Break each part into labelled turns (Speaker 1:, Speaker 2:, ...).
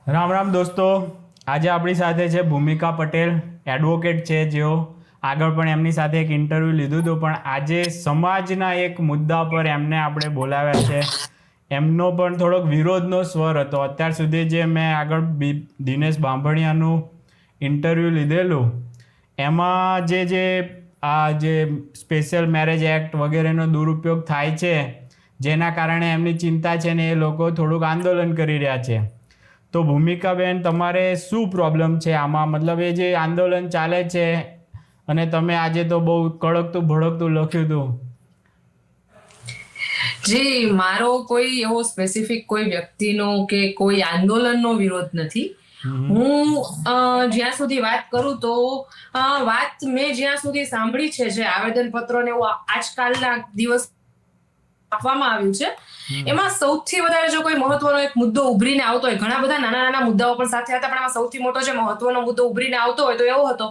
Speaker 1: રામ રામ દોસ્તો, આજે આપણી સાથે છે ભૂમિકા પટેલ, એડવોકેટ છે, જેઓ આગળ પણ એમની સાથે એક ઇન્ટરવ્યૂ લીધું હતું, પણ આજે સમાજના એક મુદ્દા પર એમને આપણે બોલાવ્યા છે. એમનો પણ થોડોક વિરોધનો સ્વર હતો. અત્યાર સુધી જે મેં આગળ દિનેશ બાંભણિયાનું ઇન્ટરવ્યૂ લીધેલું એમાં જે સ્પેશિયલ મેરેજ એક્ટ વગેરેનો દુરુપયોગ થાય છે, જેના કારણે એમની ચિંતા છે ને એ લોકો થોડુંક આંદોલન કરી રહ્યા છે. તો ભૂમિકાબેન, તમારે શું પ્રોબ્લેમ છે આમાં? મતલબ એ જે આંદોલન ચાલે છે અને તમે આજે તો બહુ કડકતું ભડકતું લખ્યું હતું.
Speaker 2: જી, મારો કોઈ એવો સ્પેસિફિક કોઈ વ્યક્તિનો કે કોઈ આંદોલનનો વિરોધ નથી. હું જ્યાં સુધી વાત કરું તો વાત મેં જ્યાં સુધી સાંભળી છે, જે આવેદન પત્રો ને એવું આજકાલના દિવસ આપવામાં આવ્યું છે, એમાં સૌથી વધારે જો કોઈ મહત્વનો એક મુદ્દો ઉભરીને આવતો હોય, ઘણા બધા નાના નાના મુદ્દાઓ પણ સાથે હતા, પણ એમાં સૌથી મોટો જે મહત્વનો મુદ્દો ઉભરીને આવતો હોય તો એવો હતો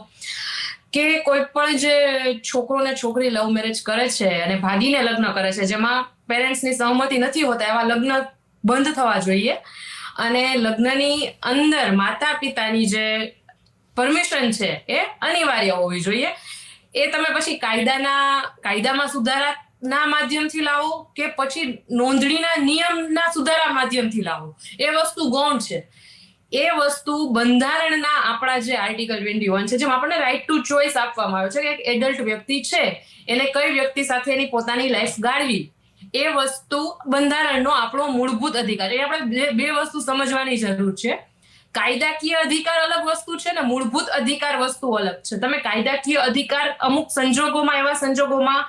Speaker 2: કે કોઈ પણ જે છોકરો ને છોકરી લવ મેરેજ કરે છે અને ભાગીને લગ્ન કરે છે, જેમાં પેરેન્ટ્સની સહમતિ નથી હોતા, એવા લગ્ન બંધ થવા જોઈએ અને લગ્નની અંદર માતા પિતાની જે પરમિશન છે એ અનિવાર્ય હોવી જોઈએ. એ તમે પછી કાયદામાં સુધારા ના માધ્યમથી લાવો કે પછી નોંધણીના નિયમના સુધારા માધ્યમથી લાવો, એ વસ્તુ ગૌણ છે. એ વસ્તુ બંધારણના આપણા જે આર્ટિકલ 21 છે, જેમાં આપણને રાઇટ ટુ ચોઇસ આપવામાં આવ્યો છે કે એક એડલ્ટ વ્યક્તિ છે એને કઈ વ્યક્તિ સાથે એની પોતાની લાઈફ ગાળવી, એ વસ્તુ બંધારણનો આપણો મૂળભૂત અધિકાર. એ આપણે બે વસ્તુ સમજવાની જરૂર છે. કાયદાકીય અધિકાર અલગ વસ્તુ છે ને મૂળભૂત અધિકાર વસ્તુ અલગ છે. તમે કાયદાકીય અધિકાર અમુક સંજોગોમાં, એવા સંજોગોમાં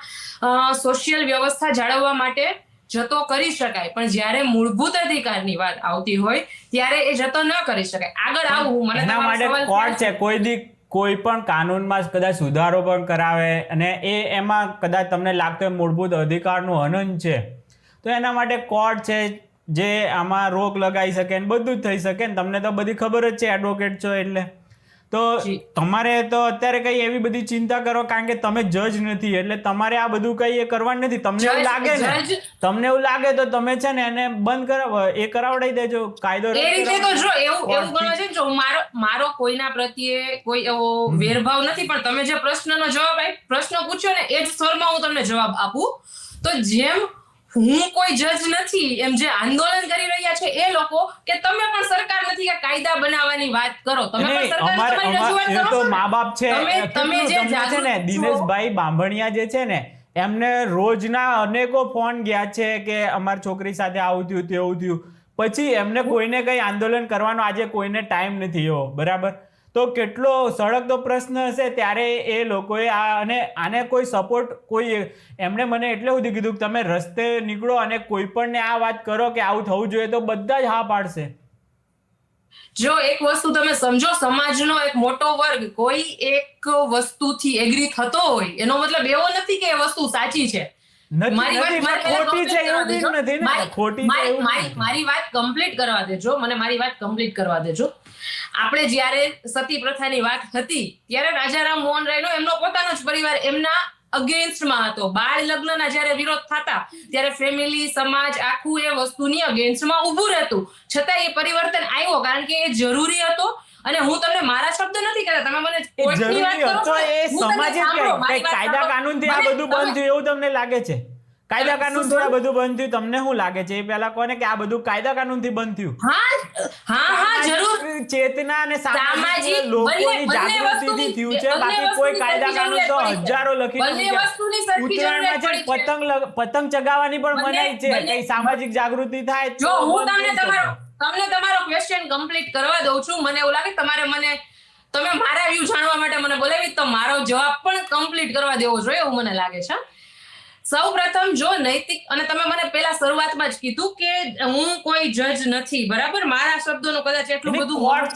Speaker 2: સોશિયલ વ્યવસ્થા જાળવવા માટે જતો કરી શકાય, પણ જ્યારે મૂળભૂત અધિકારની વાત આવતી હોય ત્યારે એ જતો ન કરી શકાય. આગળ આવું મને
Speaker 1: એના માટે કોર્ટ છે, કોઈ પણ કાનૂનમાં કદાચ સુધારો પણ કરાવે અને એમાં કદાચ તમને લાગતો મૂળભૂત અધિકારનું હનન છે, તો એના માટે કોર્ટ છે જે આમાં રોક લગાવી શકે ને બધું જ થઈ શકે ને. તમને તો બધી ખબર જ છે, એડવોકેટ છો એટલે. તો તમારે તો અત્યારે કઈ એવી બધી ચિંતા કરો, કારણ કે તમે જજ નથી, એટલે તમારે આ બધું કઈ એ કરવાનું નથી. તમને એવું લાગે તો તમે છે ને એને બંધ કરાવડાવી દેજો. કાયદો
Speaker 2: એ રીતે તો જો એવું ગણવા છે, જો મારો કોઈના પ્રત્યે કોઈ એવો વેરભાવ નથી, પણ તમે જે પ્રશ્નનો જવાબ પ્રશ્ન પૂછ્યો ને એ જ સ્વરમાં હું તમને જવાબ આપું. તો જેમ હું કોઈ જજ નથી, એમ જે આંદોલન કરી રહ્યા છે એ લોકો, કે તમે પણ સરકાર નથી કે કાયદા બનાવવાની વાત કરો, તમે પણ સરકાર તમારી રજૂઆત કરો.
Speaker 1: મા બાપ છે,
Speaker 2: તમે જે
Speaker 1: છે ને દિનેશભાઈ બાંભણિયા જે છે ને, એમને રોજના અનેકો ફોન ગયા છે કે અમારી છોકરી સાથે આવું થયું તેવું થયું. પછી એમને કોઈને કઈ આંદોલન કરવાનો આજે કોઈને ટાઈમ નથી એવો, બરાબર? તો કેટલો સળગતો પ્રશ્ન હશે ત્યારે એ લોકોએ આને કોઈ સપોર્ટ, કોઈ એમણે મને એટલે સુધી કીધું કે તમે રસ્તે નીકળો અને કોઈ પણને આ વાત કરો કે આવું થવું જોઈએ, તો બધા જ હા પાડશે.
Speaker 2: જો એક વસ્તુ તમે સમજો, સમાજનો એક મોટો વર્ગ કોઈ એક વસ્તુથી એગ્રી થતો હોય એનો મતલબ એવો નથી કે એ વસ્તુ સાચી છે. મારી વાત કમ્પ્લીટ કરવા દેજો. આપણે જ્યારે સતી પ્રથાની વાત હતી ત્યારે રાજારામ મોહન રાયનો એમનો પોતાનો જ પરિવાર એમના અગેન્સ્ટમાં હતો. બાળ લગ્નના જ્યારે વિરોધ થતા ત્યારે ફેમિલી, સમાજ આખું એ વસ્તુની અગેન્સ્ટમાં ઊભું રહેતું. છતાં એ પરિવર્તન આવ્યો કારણ કે એ જરૂરી હતો. અને હું તમને મારા શબ્દ નથી કહેતા, તમે મને કોર્ટની વાત કરો છો,
Speaker 1: એ સમાજ કાયદા કાનૂનથી આ બધું બંધ થયું એવું તમને લાગે છે? કાયદા કાનૂન થી આ બધું બંધ થયું તમને શું લાગે છે? એ પહેલા કોને કે આ બધું કાયદા કાનૂન થી બંધ થયું?
Speaker 2: હા જરૂર.
Speaker 1: ચેતના અને સામાજિક લોકોની જાગૃતિથી થયું છે. બાકી કોઈ કાયદા કાનૂન તો હજારો લખી ઉત્તરાયણમાં છે પતંગ ચગાવવાની પણ મનાઈ છે. કઈ સામાજિક જાગૃતિ થાય
Speaker 2: જો હું તમને તમારો ક્વેશ્ચન કમ્પ્લીટ કરવા દઉં છું. મને એવું લાગે તમે મારા વ્યૂ જાણવા માટે મને બોલાવી તો મારો જવાબ પણ કમ્પ્લીટ કરવા દેવો જોઈએ એવું મને લાગે છે. સૌ પ્રથમ જો નૈતિક, અને તમે મને પેલા શરૂઆતમાં જ કીધું કે હું કોઈ જજ નથી, બરાબર? મારા શબ્દોનો કદાચ એટલું બધું
Speaker 1: કોર્ટ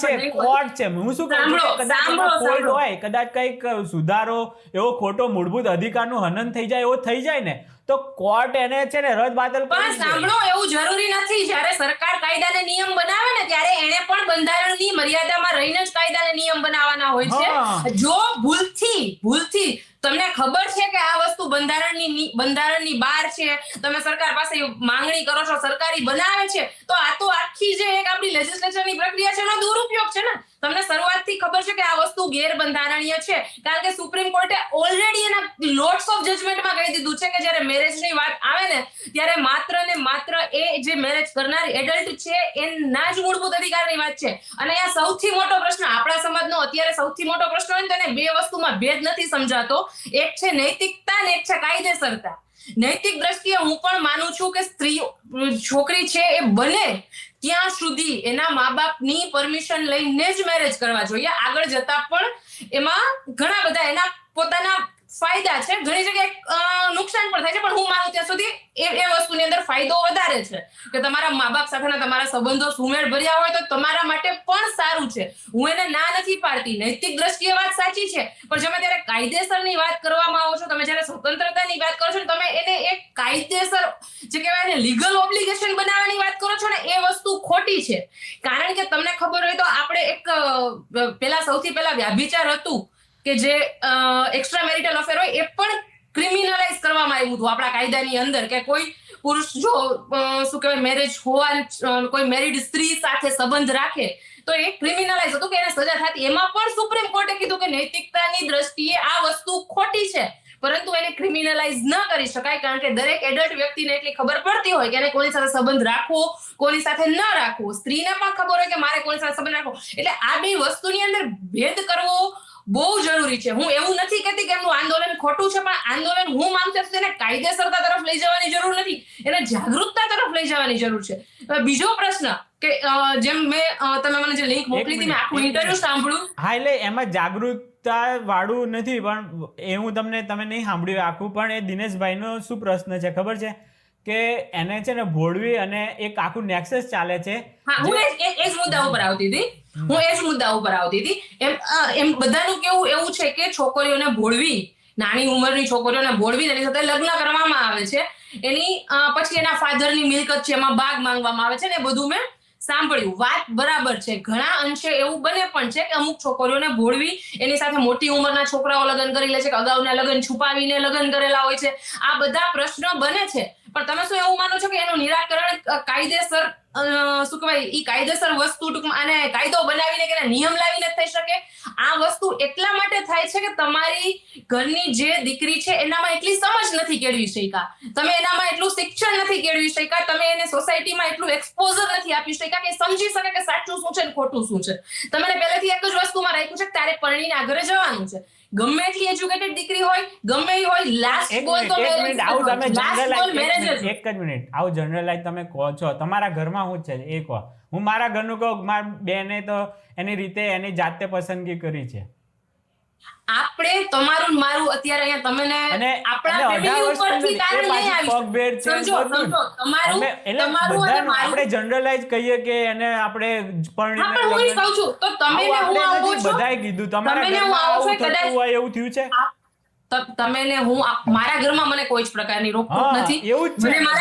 Speaker 1: છે. હું શું કહું છું, કદાચ ફોલ્ટ હોય, કદાચ કઈક સુધારો એવો ખોટો મૂળભૂત અધિકારનું હનન થઈ જાય, એવો થઈ જાય ને, તો કોર્ટ એને છે ને રદ બાતલ કરી દે.
Speaker 2: પણ સાંભળો, એવું જરૂરી નથી. જ્યારે સરકાર કાયદાને નિયમ બનાવે ને ત્યારે એને પણ બંધારણની મર્યાદામાં રહીને જ કાયદાને નિયમ બનાવવાના હોય છે. જો ભૂલથી તમને ખબર છે કે આ વસ્તુ બંધારણની બહાર છે, તમે સરકાર પાસે માંગણી કરો છો, સરકારી બનાવે છે, તો આ તો આખી જે એક આપણી લેજિસ્લેચરની પ્રક્રિયા છે એનો દુરુપયોગ છે ને. તમને શરૂઆતથી ખબર છે કે આ વસ્તુ ગેરબંધારણીય છે, કારણ કે સુપ્રીમ કોર્ટે ઓલરેડી એના લોટ્સ ઓફ જજમેન્ટમાં કહી દીધું છે કે જ્યારે મેરેજની વાત આવે ને ત્યારે માત્ર ને માત્ર એ જે મેરેજ કરનાર એડલ્ટ છે એના જ મૂળભૂત અધિકારની વાત છે. અને આ સૌથી મોટો પ્રશ્ન આપણા સમાજનો અત્યારે સૌથી મોટો પ્રશ્ન હોય ને તેને બે વસ્તુમાં ભેદ નથી સમજાતો. એક છે નૈતિકતા ને એક છે કાયદેસરતા. નૈતિક દ્રષ્ટિએ હું પણ માનું છું કે છોકરી છે એ બને ત્યાં સુધી એના મા બાપની પરમિશન લઈને જ મેરેજ કરવા જોઈએ. આગળ જતા પણ એમાં ઘણા બધા એના પોતાના ફાયદા છે, ઘણી જગ્યાએ નુકસાન પણ થાય છે, પણ હું માનું ત્યાં સુધી એ વસ્તુની અંદર ફાયદો વધારે છે કે તમારા મા બાપ સાથેના તમારા સંબંધો સુમેળ ભર્યા હોય તો તમારા માટે પણ સારું છે. હું એને ના નથી પાડતી, નૈતિક દ્રષ્ટિએ વાત સાચી છે, પણ તમે જ્યારે કાયદેસરની વાત કરવામાં આવો છો, તમે જ્યારે સ્વતંત્રતાની વાત કરો છો, તમે એને એક કાયદેસર જે કહેવાય ને લીગલ ઓબ્લિગેશન બનાવવાની વાત કરો છો ને એ વસ્તુ ખોટી છે. કારણ કે તમને ખબર હોય તો આપણે એક સૌથી પહેલા વ્યાભિચાર હતું કે જે એક્સ્ટ્રા મેરિટલ અફેર હોય એ પણ ક્રિમિનલાઇઝ કરવામાં આવ્યું હતું આપણા કાયદાની અંદર કે કોઈ પુરુષ જો શું કહેવાય મેરેજ હોવા કોઈ મેરિડ સ્ત્રી સાથે સંબંધ રાખે તો એ ક્રિમિનલાઇઝ હતું કે એને સજા થતી. એમાં પણ સુપ્રીમ કોર્ટે કીધું કે નૈતિકતાની દ્રષ્ટિએ આ વસ્તુ ખોટી છે, પરંતુ એને ક્રિમિનલાઇઝ ન કરી શકાય, કારણ કે દરેક એડલ્ટ વ્યક્તિને એટલી ખબર પડતી હોય કે એને કોની સાથે સંબંધ રાખવો, કોની સાથે ન રાખવો. સ્ત્રીને પણ ખબર હોય કે મારે કોની સાથે સંબંધ રાખવો. એટલે આ બે વસ્તુની અંદર ભેદ કરવો બહુ જરૂરી છે. હું એવું નથી કહેતી કે એમનું આંદોલન ખોટું છે, પણ આંદોલન હું માનું છું એને કાયદેસરતા તરફ લઈ જવાની જરૂર નથી, એને જાગૃતતા તરફ લઈ જવાની જરૂર છે. બીજો પ્રશ્ન કે જેમ તમે મને જે લિંક મોકલી હતી, મેં આખું ઇન્ટરવ્યુ સાંભળ્યું.
Speaker 1: હા, એટલે એમાં જાગૃતતા વાળું નથી, પણ તમે નહીં સાંભળ્યું આખું, પણ એ દિનેશભાઈનો શું પ્રશ્ન છે ખબર છે કે એને છે ને ભોળવી અને એક આખું નેક્સસ ચાલે છે.
Speaker 2: હું એ જ મુદ્દા ઉપર આવતી હતી. એમ બધાનું કેવું એવું છે કે છોકરીઓને ભોળવી, નાની ઉંમરની છોકરીઓને ભોળવી એની સાથે લગ્ન કરવામાં આવે છે, એની પછી એના ફાધરની મિલકત છે એમાં ભાગ માંગવામાં આવે છે ને એ બધું મેં સાંભળ્યું. વાત બરાબર છે, ઘણા અંશે એવું બને પણ છે કે અમુક છોકરીઓને ભોળવી એની સાથે મોટી ઉંમરના છોકરાઓ લગ્ન કરી લે છે કે અગાઉના લગ્ન છુપાવીને લગ્ન કરેલા હોય છે. આ બધા પ્રશ્નો બને છે, પણ તમે શું એવું માનો છો કે એનું નિરાકરણ કાયદેસર શું કહેવાય ઈ કાયદેસર વસ્તુ ટૂંકમાં આને કાયદો બનાવીને કે નિયમ લાવીને થઈ શકે? આ વસ્તુ એટલા માટે થાય છે કે તમારી ઘરની જે દીકરી છે એનામાં એટલી સમજ નથી કેળવી શક્યા, તમે એનામાં એટલું શિક્ષણ નથી કેળવી શક્યા, તમે એને સોસાયટીમાં એટલું એક્સપોઝર નથી આપી શક્યા કે સમજી શકે કે સાચું શું છે ને ખોટું શું છે. તમે પહેલેથી એક જ વસ્તુમાં રાખ્યું છે કે તારે પરણીને આગળ જવાનું છે. ગમે એટલી એજ્યુકેટેડ દીકરી હોય, ગમે એ હોય, લાસ્ટ ગોલ તો મેરેજ.
Speaker 1: એક જ મિનિટ, આવું જનરલાઈઝ તમે કહો છો, તમારા ઘરમાં શું છે એ કહો. હું મારા ઘરનું કહું, મારા બેને તો એની રીતે એની જાતે પસંદગી કરી છે.
Speaker 2: આપણે તમારું મારું અત્યારે અહીંયા તમને આપણા ફેમિલી ઉપરથી તારણ લઈ આવી. સમજો તમારું અને મારું
Speaker 1: આપણે જનરલાઈઝ કહીએ કે એને આપણે
Speaker 2: પરણીને હું કહું છું તો તમે ને હું આવો છો,
Speaker 1: બધાએ કીધું તમારા ઘરમાં આવું થતું હોય એવું થયું છે.
Speaker 2: તમે ને હું મારા ઘરમાં મને કોઈ જ પ્રકારની રોકટોક નથી.
Speaker 1: એવું જ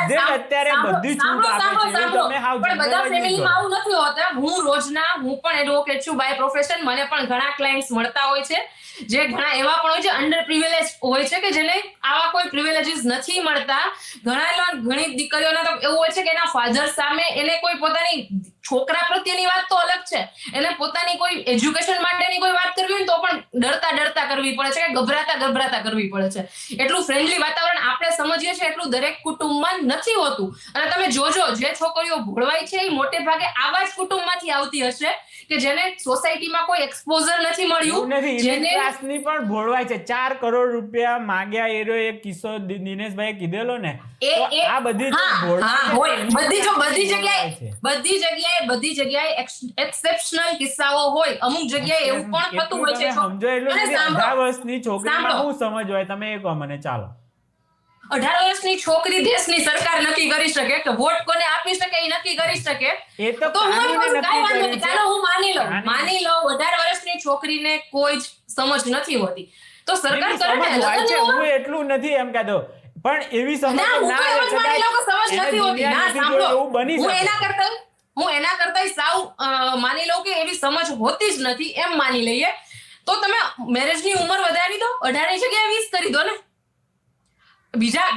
Speaker 1: છે, અત્યારે બધી છૂટ આપે છે, તમે હાવ
Speaker 2: પણ બધા ફેમિલીમાં આવું નથી હોતા. હું પણ એડવોકેટ છું બાય પ્રોફેશન. મને પણ ઘણા ક્લાયન્ટ્સ મળતા હોય છે જે ઘણા એવા પણ હોય છે અંડર પ્રિવિલેજ હોય છે કે જેને આવા કોઈ પ્રિવિલેજીસ નથી મળતા. ઘણી દીકરીઓને તો એવું હોય છે કે એના ફાધર સામે એને કોઈ પોતાની છોકરા પ્રત્યેની વાત તો અલગ છે, એને પોતાની કોઈ એજ્યુકેશન માટેની કોઈ વાત કરવી હોય તો પણ ડરતા કરવી પડે છે કે ગભરાતા કરવી પડે છે. એટલું ફ્રેન્ડલી વાતાવરણ આપણે સમજીએ છીએ એટલું દરેક કુટુંબમાં નથી હોતું. અને તમે જોજો જે છોકરીઓ ભોળવાય છે એ મોટે ભાગે આવા જ કુટુંબમાંથી આવતી હશે કે જેને સોસાયટીમાં કોઈ એક્સપોઝર નથી મળ્યું,
Speaker 1: જેને ક્લાસની પણ ભોળવાય છે. 4 કરોડ રૂપિયા માંગ્યા એરો એક કિસ્સો દિનેશભાઈએ કીધેલો ને, આ બધી
Speaker 2: બધી જગ્યાએ એક્સેપ્શનલ કિસ્સાઓ હોય. અમુક જગ્યાએ એવું પણ થતું હોય છે.
Speaker 1: સમજો એટલું 18 વર્ષની છોકરીમાં શું સમજ હોય તમે એ કહો મને. ચાલો,
Speaker 2: 18 વર્ષની છોકરી દેશની સરકાર નક્કી કરી શકે કે વોટ કોને આપી શકે એ નક્કી કરી શકે.
Speaker 1: એ તો
Speaker 2: ચાલો હું માની લઉં 18 વર્ષની છોકરીને કોઈ જ સમજ નથી હોતી તો સરકાર કરે છે.
Speaker 1: હું એટલું નથી એમ કહેતો, પણ એવી સમજ
Speaker 2: હું એના કરતા સાવ માની લઉં કે એવી સમજ હોતી જ નથી એમ માની લઈએ તો તમે મેરેજની ઉંમર વધારી દો, 18 ની જગ્યાએ 20 કરી દો ને.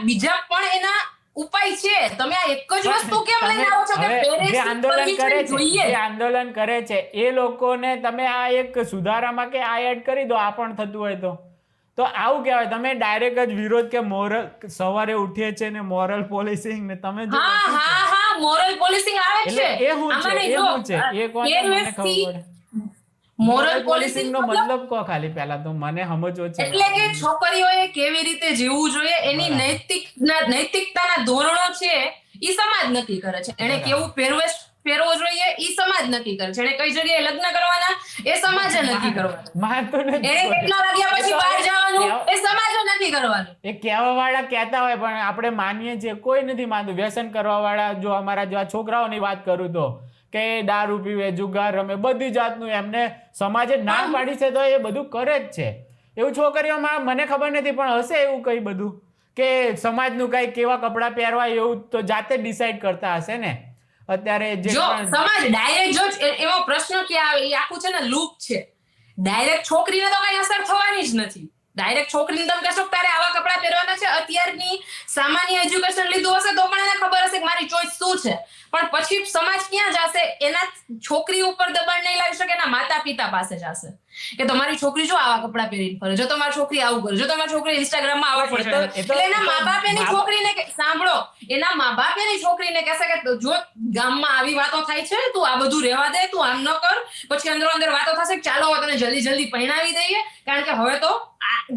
Speaker 2: બીજા પણ એના ઉપાય છે. તમે આ એક જ વસ્તુ કેમ લઈને આવો છો કે
Speaker 1: જે આંદોલન કરે છે,
Speaker 2: જોઈએ?
Speaker 1: જે આંદોલન કરે છે એ લોકોને તમે આ એક સુધારામાં કે આ એડ કરી દો, આ પણ થતું હોય તો આવું કહેવાય. તમે ડાયરેક્ટ જ વિરોધ કે મોરલ, સવારે ઉઠીએ છે ને મોરલ પોલિસિંગ ને તમે જો
Speaker 2: હા મોરલ પોલિસિંગ આવે છે.
Speaker 1: એ શું છે, એ શું છે, એ કોને મને ખબર પડે.
Speaker 2: મોરલ પોલિસિંગ
Speaker 1: નો મતલબ કો ખાલી પહેલા તો મને સમજવો છે.
Speaker 2: એટલે કે છોકરીઓએ કેવી રીતે જીવવું જોઈએ, એની નૈતિકતાના ધોરણો છે ઈ સમાજ નક્કી કરે છે. એને કેવું પહેરવેશ પહેરવો જોઈએ ઈ સમાજ નક્કી કરે છે. એને કઈ જગ્યાએ લગ્ન કરવાના એ સમાજે નક્કી કરવાના. એને કેટલા વાગ્યા પછી બહાર જવાનું એ સમાજે નક્કી કરવાનું.
Speaker 1: એ કહેવા વાળા કહેતા હોય પણ આપણે માનીએ છીએ, કોઈ નથી માનતું. વ્યસન કરવા વાળા, જો અમારા જેવા છોકરાઓની વાત કરું તો કે દારૂ પીવે, જુગાર રમે, બધી જાતનું એમને સમાજે ના પાડી છે તો એ બધું કરે જ છે. એવું છોકરીઓમાં મને ખબર નથી પણ હશે એવું કઈ બધું કે સમાજનું કઈ કેવા કપડાં પહેરવા એવું તો જાતે ડિસાઈડ કરતા હશે ને. અત્યારે
Speaker 2: જો સમાજ ડાયરેક્ટ જો એવો પ્રશ્ન કે આવે, એ આખું છે ને લૂપ છે. ડાયરેક્ટ છોકરીને તો કઈ અસર થવાની જ નથી. ડાયરેક્ટ છોકરીને તમે કહેશો તારે આવા કપડાં પહેરવાના છે, અત્યારની સામાન્ય એજ્યુકેશન લીધું હશે તો પણ એને ખબર હશે કે મારી ચોઈસ શું છે. પણ પછી સમાજ ક્યાં જશે? એના છોકરી ઉપર દબાણ નહીં લાવી શકે, એના માતા પિતા પાસે જશે કે તમારી છોકરી જો આવા કપડાં પહેરીને ફરે, જો તમારી છોકરી આવું કરે, જો તમારી છોકરી ઇન્સ્ટાગ્રામમાં આવા ફોટો, એટલે એના મા બાપ એની છોકરીને સાંભળો, એના મા બાપ એની છોકરીને કહેશે કે જો ગામમાં આવી વાતો થાય છે, તું આ બધું રહેવા દે, તું આમ ન કર. પછી અંદરો અંદર વાતો થશે કે ચાલો તને જલ્દી પરણાવી દઈએ, કારણ કે હવે તો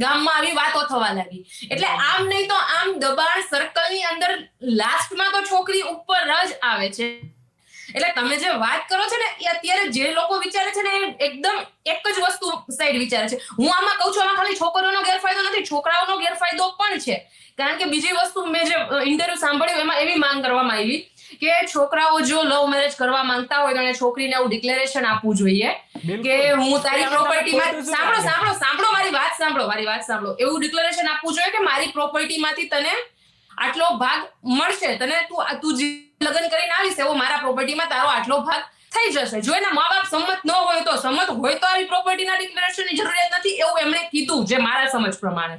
Speaker 2: ગામમાં આવી વાતો થવા લાગી. એટલે આમ નહીં તો આમ દબાણ સર્કલની અંદર લાસ્ટમાં તો છોકરી ઉપર જ આવે છે. એટલે તમે જે વાત કરો છો ને એ અત્યારે જે લોકો વિચારે છે ને એ એકદમ એક જ વસ્તુ સાઈડ વિચારે છે. હું આમાં કહું છું, આમાં ખાલી છોકરીઓનો ગેરફાયદો નથી, છોકરાઓનો ગેરફાયદો પણ છે. કારણ કે બીજી વસ્તુ મેં જે ઇન્ટરવ્યુ સાંભળ્યું એમાં એવી માંગ કરવામાં આવી કે છોકરાઓ જો લવ મેરેજ કરવા માંગતા હોય તો એને છોકરીને એવું ડિક્લેરેશન આપવું જોઈએ કે હું તારી પ્રોપર્ટીમાં, સાંભળો મારી વાત સાંભળો, એવું ડિક્લેરેશન આપવું જોઈએ કે મારી પ્રોપર્ટીમાંથી તને આટલો ભાગ મળશે, તને તું લગ્ન કરીને આવીશ એવો મારા પ્રોપર્ટીમાં તારો આટલો ભાગ થઈ જશે. જો એના મા બાપ સંમત ન હોય તો, સંમત હોય તો આવી પ્રોપર્ટીના ડિક્લેરેશનની જરૂરિયાત નથી, એવું એમણે કીધું. જે મારા સમજ પ્રમાણે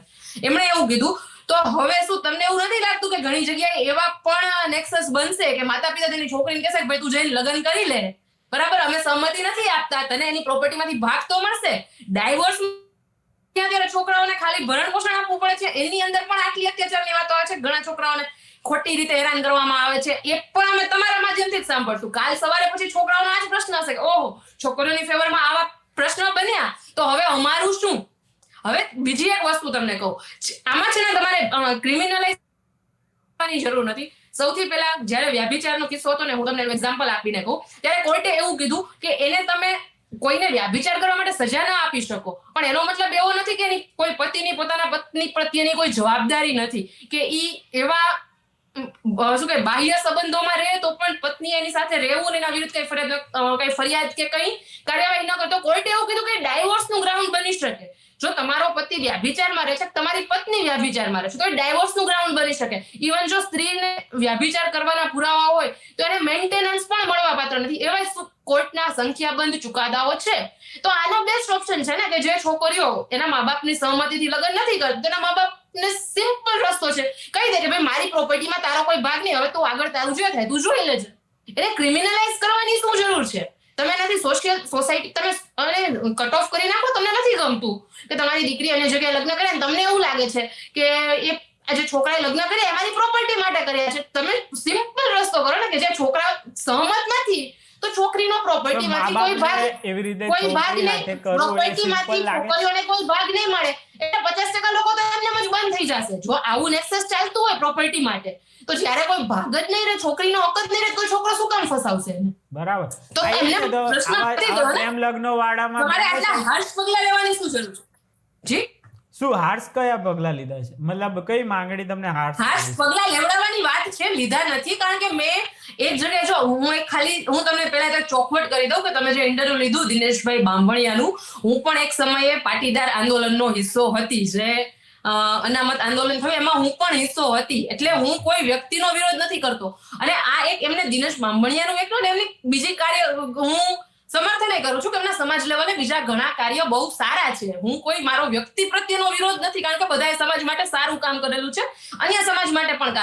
Speaker 2: એમણે એવું કીધું. તો હવે શું તમને એવું નથી લાગતું કે ઘણી જગ્યાએ એવા પણ નેક્સસ બનશે કે માતા પિતા તેની છોકરીને કહેશે કે ભાઈ તું જઈને લગ્ન કરી લે, બરાબર, અમે સંમતિ નથી આપતા, તને એની પ્રોપર્ટીમાંથી ભાગ તો મળશે. ડાયવોર્સ ત્યાં ત્યારે છોકરાઓને ખાલી ભરણ પોષણ આપવું પડે છે, એની અંદર પણ આટલી અત્યાચારની વાતો આવે છે. ઘણા છોકરાઓને ખોટી રીતે હેરાન કરવામાં આવે છે, એ પણ અમે તમારા માધ્યમથી જ સાંભળશું. કાલ સવારે પછી છોકરાઓનો આ જ પ્રશ્ન હશે કે ઓહો, છોકરીઓની ફેવરમાં આવા પ્રશ્ન બન્યા તો હવે અમારું શું? હવે બીજી એક વસ્તુ તમને કહું, આમાં છે ને તમારે ક્રિમિનલાઇઝ કરવાની જરૂર નથી. સૌથી પહેલા જયારે વ્યભિચારનો કિસ્સો હતો ને, હું તમને એક્ઝામ્પલ આપીને કહું, ત્યારે કોર્ટે એવું કીધું કે એને તમે કોઈને વ્યભિચાર કરવા માટે સજા ના આપી શકો, પણ એનો મતલબ એવો નથી કે એની કોઈ પતિની પોતાના પત્ની પ્રત્યેની કોઈ જવાબદારી નથી કે ઈ એવા શું કે બાહ્ય સંબંધોમાં રહે તો પણ પત્ની એની સાથે રહેવું ને એના વિરુદ્ધ કઈ ફરિયાદ કે કઈ કાર્યવાહી ન કરતો. કોર્ટે એવું કીધું કે ડાયવોર્સનું ગ્રાઉન્ડ બની શકે. જો તમારો પતિ વ્યભિચારમાં રહે છે, તમારી પત્ની વ્યભિચારમાં રહે છે, તો ડાયવોર્સનું ગ્રાઉન્ડ બની શકે. ઇવન જો સ્ત્રીને વ્યભિચાર કરવાના પુરાવા હોય તો એને મેન્ટેનન્સ પણ મળવા પાત્ર નથી. એવા કોર્ટના સંખ્યાબંધ ચુકાદાઓ છે. તો આનો બેસ્ટ ઓપ્શન છે ને કે જે છોકરીઓ એના મા બાપની સહમતિથી લગ્ન નથી કરતી, તેના મા બાપને સિમ્પલ રસ્તો છે, કહી દે કે ભાઈ મારી પ્રોપર્ટીમાં તારો કોઈ ભાગ નહીં, હવે તું આગળ તારું જે થાય તું જોઈ લેજે. એટલે ક્રિમિનલાઇઝ કરવાની શું જરૂર છે? તમે એનાથી સોસાયટી તમે કટ ઓફ કરી નાખો. તમને નથી ગમતું કે તમારી દીકરી અન્ય જગ્યાએ લગ્ન કરે, તમને એવું લાગે છે કે એ જે છોકરાએ લગ્ન કર્યા એ મારી પ્રોપર્ટી માટે કર્યા છે, તમે સિમ્પલ રસ્તો કરો ને કે જે છોકરા સહમત નથી તો છોકરીનો પ્રોપર્ટીમાંથી કોઈ ભાગ નહીં, પ્રોપર્ટીમાંથી છોકરીઓને કોઈ ભાગ નહીં મળે. એટલે 50% લોકો તો એમને જ બંધ થઈ જશે. જો આવું નેક્સસ ચાલતું હોય પ્રોપર્ટી માટે, તો જ્યારે કોઈ ભાગ જ નહીં રહે, છોકરીનો હક જ નહીં રહે, તો છોકરો શું કામ ફસાવશે?
Speaker 1: બરાબર.
Speaker 2: તો એમને પ્રશ્ન
Speaker 1: પ્રેમ લગ્ન વાળામાં
Speaker 2: તમારે આટલા હાર્શ પગલા લેવાની શું જરૂર છે? જી,
Speaker 1: શું હાર્શ કયા પગલા લીધા છે? મતલબ કઈ માંગણી તમને
Speaker 2: હાર્શ પગલા લેવડાવવાની વાત છે? લીધા નથી. કારણ કે મેં એક જગ્યાએ જો હું તમને પહેલા ચોખવટ કરી દઉં કે તમે જે ઇન્ટરવ્યુ લીધું દિનેશભાઈ બાંભણિયાનું, હું પણ એક સમયે પાટીદાર આંદોલનનો હિસ્સો હતી. જે અનામત આંદોલન થયું એમાં હું પણ હિસ્સો હતી. એટલે હું કોઈ વ્યક્તિનો વિરોધ નથી કરતો. અને આ એક એમને દિનેશ બાંભણિયાનું એક ને એમની બીજી કાર્ય હું સમર્થન કરું છું કે એમના સમાજ લેવલે બીજા ઘણા કાર્ય બહુ સારા છે. હું કોઈ મારો વ્યક્તિ પ્રત્યેનો વિરોધ નથી, કારણ કે બધાએ સમાજ માટે સારું કામ કરેલું છે, અન્ય સમાજ માટે પણ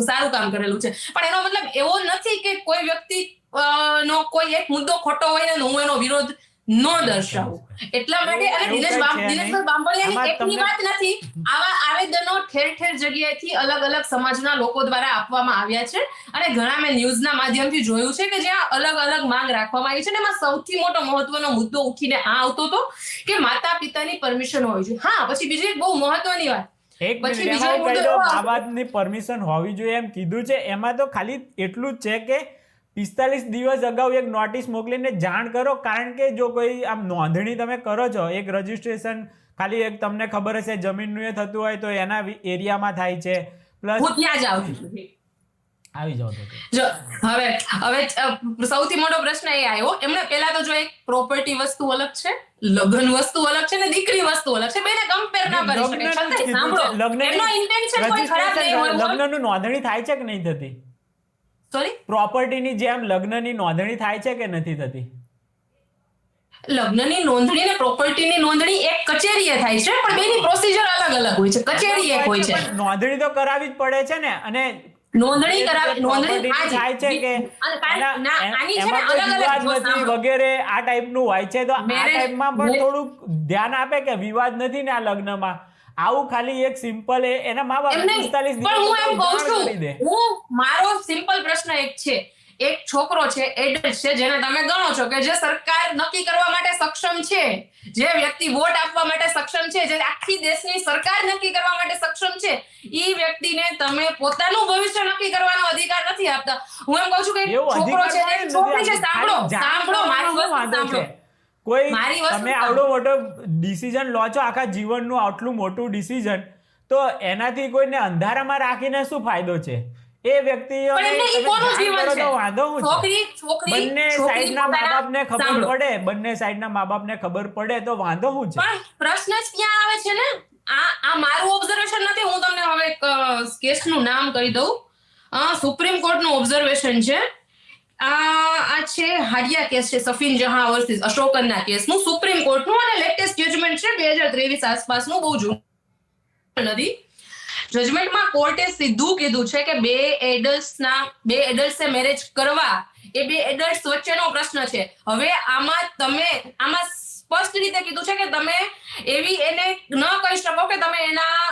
Speaker 2: સારું કામ કરેલું છે. પણ એનો મતલબ એવો નથી કે કોઈ વ્યક્તિ નો કોઈ એક મુદ્દો ખોટો હોય ને હું એનો વિરોધ ન દર્શાવું. એટલા માટે અને દિનેશભાઈ બાંભણિયાની એકની વાત નથી, આવા આવેદનો ઠેર ઠેર જગ્યાએથી અલગ અલગ સમાજના લોકો દ્વારા આપવામાં આવ્યા છે અને ઘણા મેં ન્યૂઝના માધ્યમથી જોયું છે કે જ્યાં અલગ અલગ માંગ રાખવામાં આવી છે. અને એમાં સૌથી મોટો મહત્વનો મુદ્દો ઉઠીને આ આવતો હતો કે માતા પિતાની પરમિશન હોવી જોઈએ. હા, પછી બીજી એક બહુ મહત્વની વાત,
Speaker 1: એક મા બાપની પરમિશન હોવી જોઈએ એમ કીધું છે. એમાં તો ખાલી એટલું જ છે કે 45 દિવસ અગાઉ એક નોટિસ મોકલીને જાણ કરો, કારણ કે જો કોઈ આમ નોંધણી તમે કરો છો, એક રજીસ્ટ્રેશન ખાલી એક તમને ખબર હશે જમીનનું એ થતું હોય તો એના એરિયામાં થાય છે. પ્લસ
Speaker 2: હું ત્યાં જ આવતી છું.
Speaker 1: આવી જાવ તો
Speaker 2: જો હવે સૌથી મોટો પ્રશ્ન એ આવ્યો, એમણે પહેલા તો જો એક પ્રોપર્ટી વસ્તુ અલગ છે, લગ્ન વસ્તુ અલગ છે ને દીકરી વસ્તુ અલગ છે, બેને કમ્પેર ના કરી શકાય. છતાંય સાંભળો, એમનો ઇન્ટેન્શન કોઈ ખરાબ નહીં હોય.
Speaker 1: લગ્નનું નોંધણી થાય છે કે નહીં થતી?
Speaker 2: સોરી,
Speaker 1: પ્રોપર્ટીની જેમ લગ્નની નોંધણી થાય છે કે નથી થતી?
Speaker 2: લગ્નની નોંધણી ને પ્રોપર્ટીની નોંધણી એક કચેરીએ થાય છે, પણ બેની પ્રોસિજર અલગ અલગ હોય છે. કચેરી એક હોય છે,
Speaker 1: નોંધણી તો કરાવી જ પડે છે ને. અને
Speaker 2: નોંધણી
Speaker 1: થાય છે કે એમાં કોઈ વિવાદ નથી વગેરે આ ટાઈપનું હોય છે, તો આ ટાઈપમાં પણ થોડુંક ધ્યાન આપે કે વિવાદ નથી ને આ લગ્નમાં. આવું ખાલી એક સિમ્પલ એના મા બાપ 45 દિવસ
Speaker 2: હું મારો સિમ્પલ પ્રશ્ન એક છે, એક છોકરો છે, એડલ્ટ છે, જેને તમે ગણો છો કે જે સરકાર નક્કી કરવા માટે સક્ષમ છે, જે વ્યક્તિ વોટ આપવા માટે સક્ષમ છે, જે આખી દેશની સરકાર નક્કી કરવા માટે સક્ષમ છે, ઈ વ્યક્તિને તમે પોતાનું ભવિષ્ય નક્કી કરવાનો અધિકાર નથી આપતા. હું એમ કહું છું કે છોકરો છે, એક છોકરી છે, સાંભળો મારી વાત સાંભળો.
Speaker 1: કોઈ તમે આવડો મોટો ડિસિઝન લો છો, આખા જીવનનું આટલું મોટું ડિસિઝન, તો એનાથી કોઈને અંધારામાં રાખીને શું ફાયદો છે? એ વ્યક્તિઓ બંને સાઈડના મા બાપને ખબર પડે, બંને સાઈડના મા બાપને ખબર પડે તો વાંધો શું છે?
Speaker 2: પણ પ્રશ્ન જ ક્યાં આવે છે ને, આ મારું ઓબ્ઝર્વેશન નથી. હું તમને હવે એક કેસનું નામ કહી દઉં. સુપ્રીમ કોર્ટનું ઓબ્ઝર્વેશન છે. આ છે હાડિયા કેસ છે, સફીન જહાં વર્સિસ અશોકનના કેસનું, સુપ્રીમ કોર્ટનું, અને લેટેસ્ટ જજમેન્ટ છે 2023 આસપાસનું, બહુ જૂનું નથી. જજમેન્ટમાં કોર્ટે સીધું કીધું છે કે બે એડલ્ટ્સે મેરેજ કરવા એ બે એડલ્ટ્સ વચ્ચેનો પ્રશ્ન છે. હવે આમાં સ્પષ્ટ રીતે કીધું છે કે તમે એવી એને ન કહી શકો કે તમે એના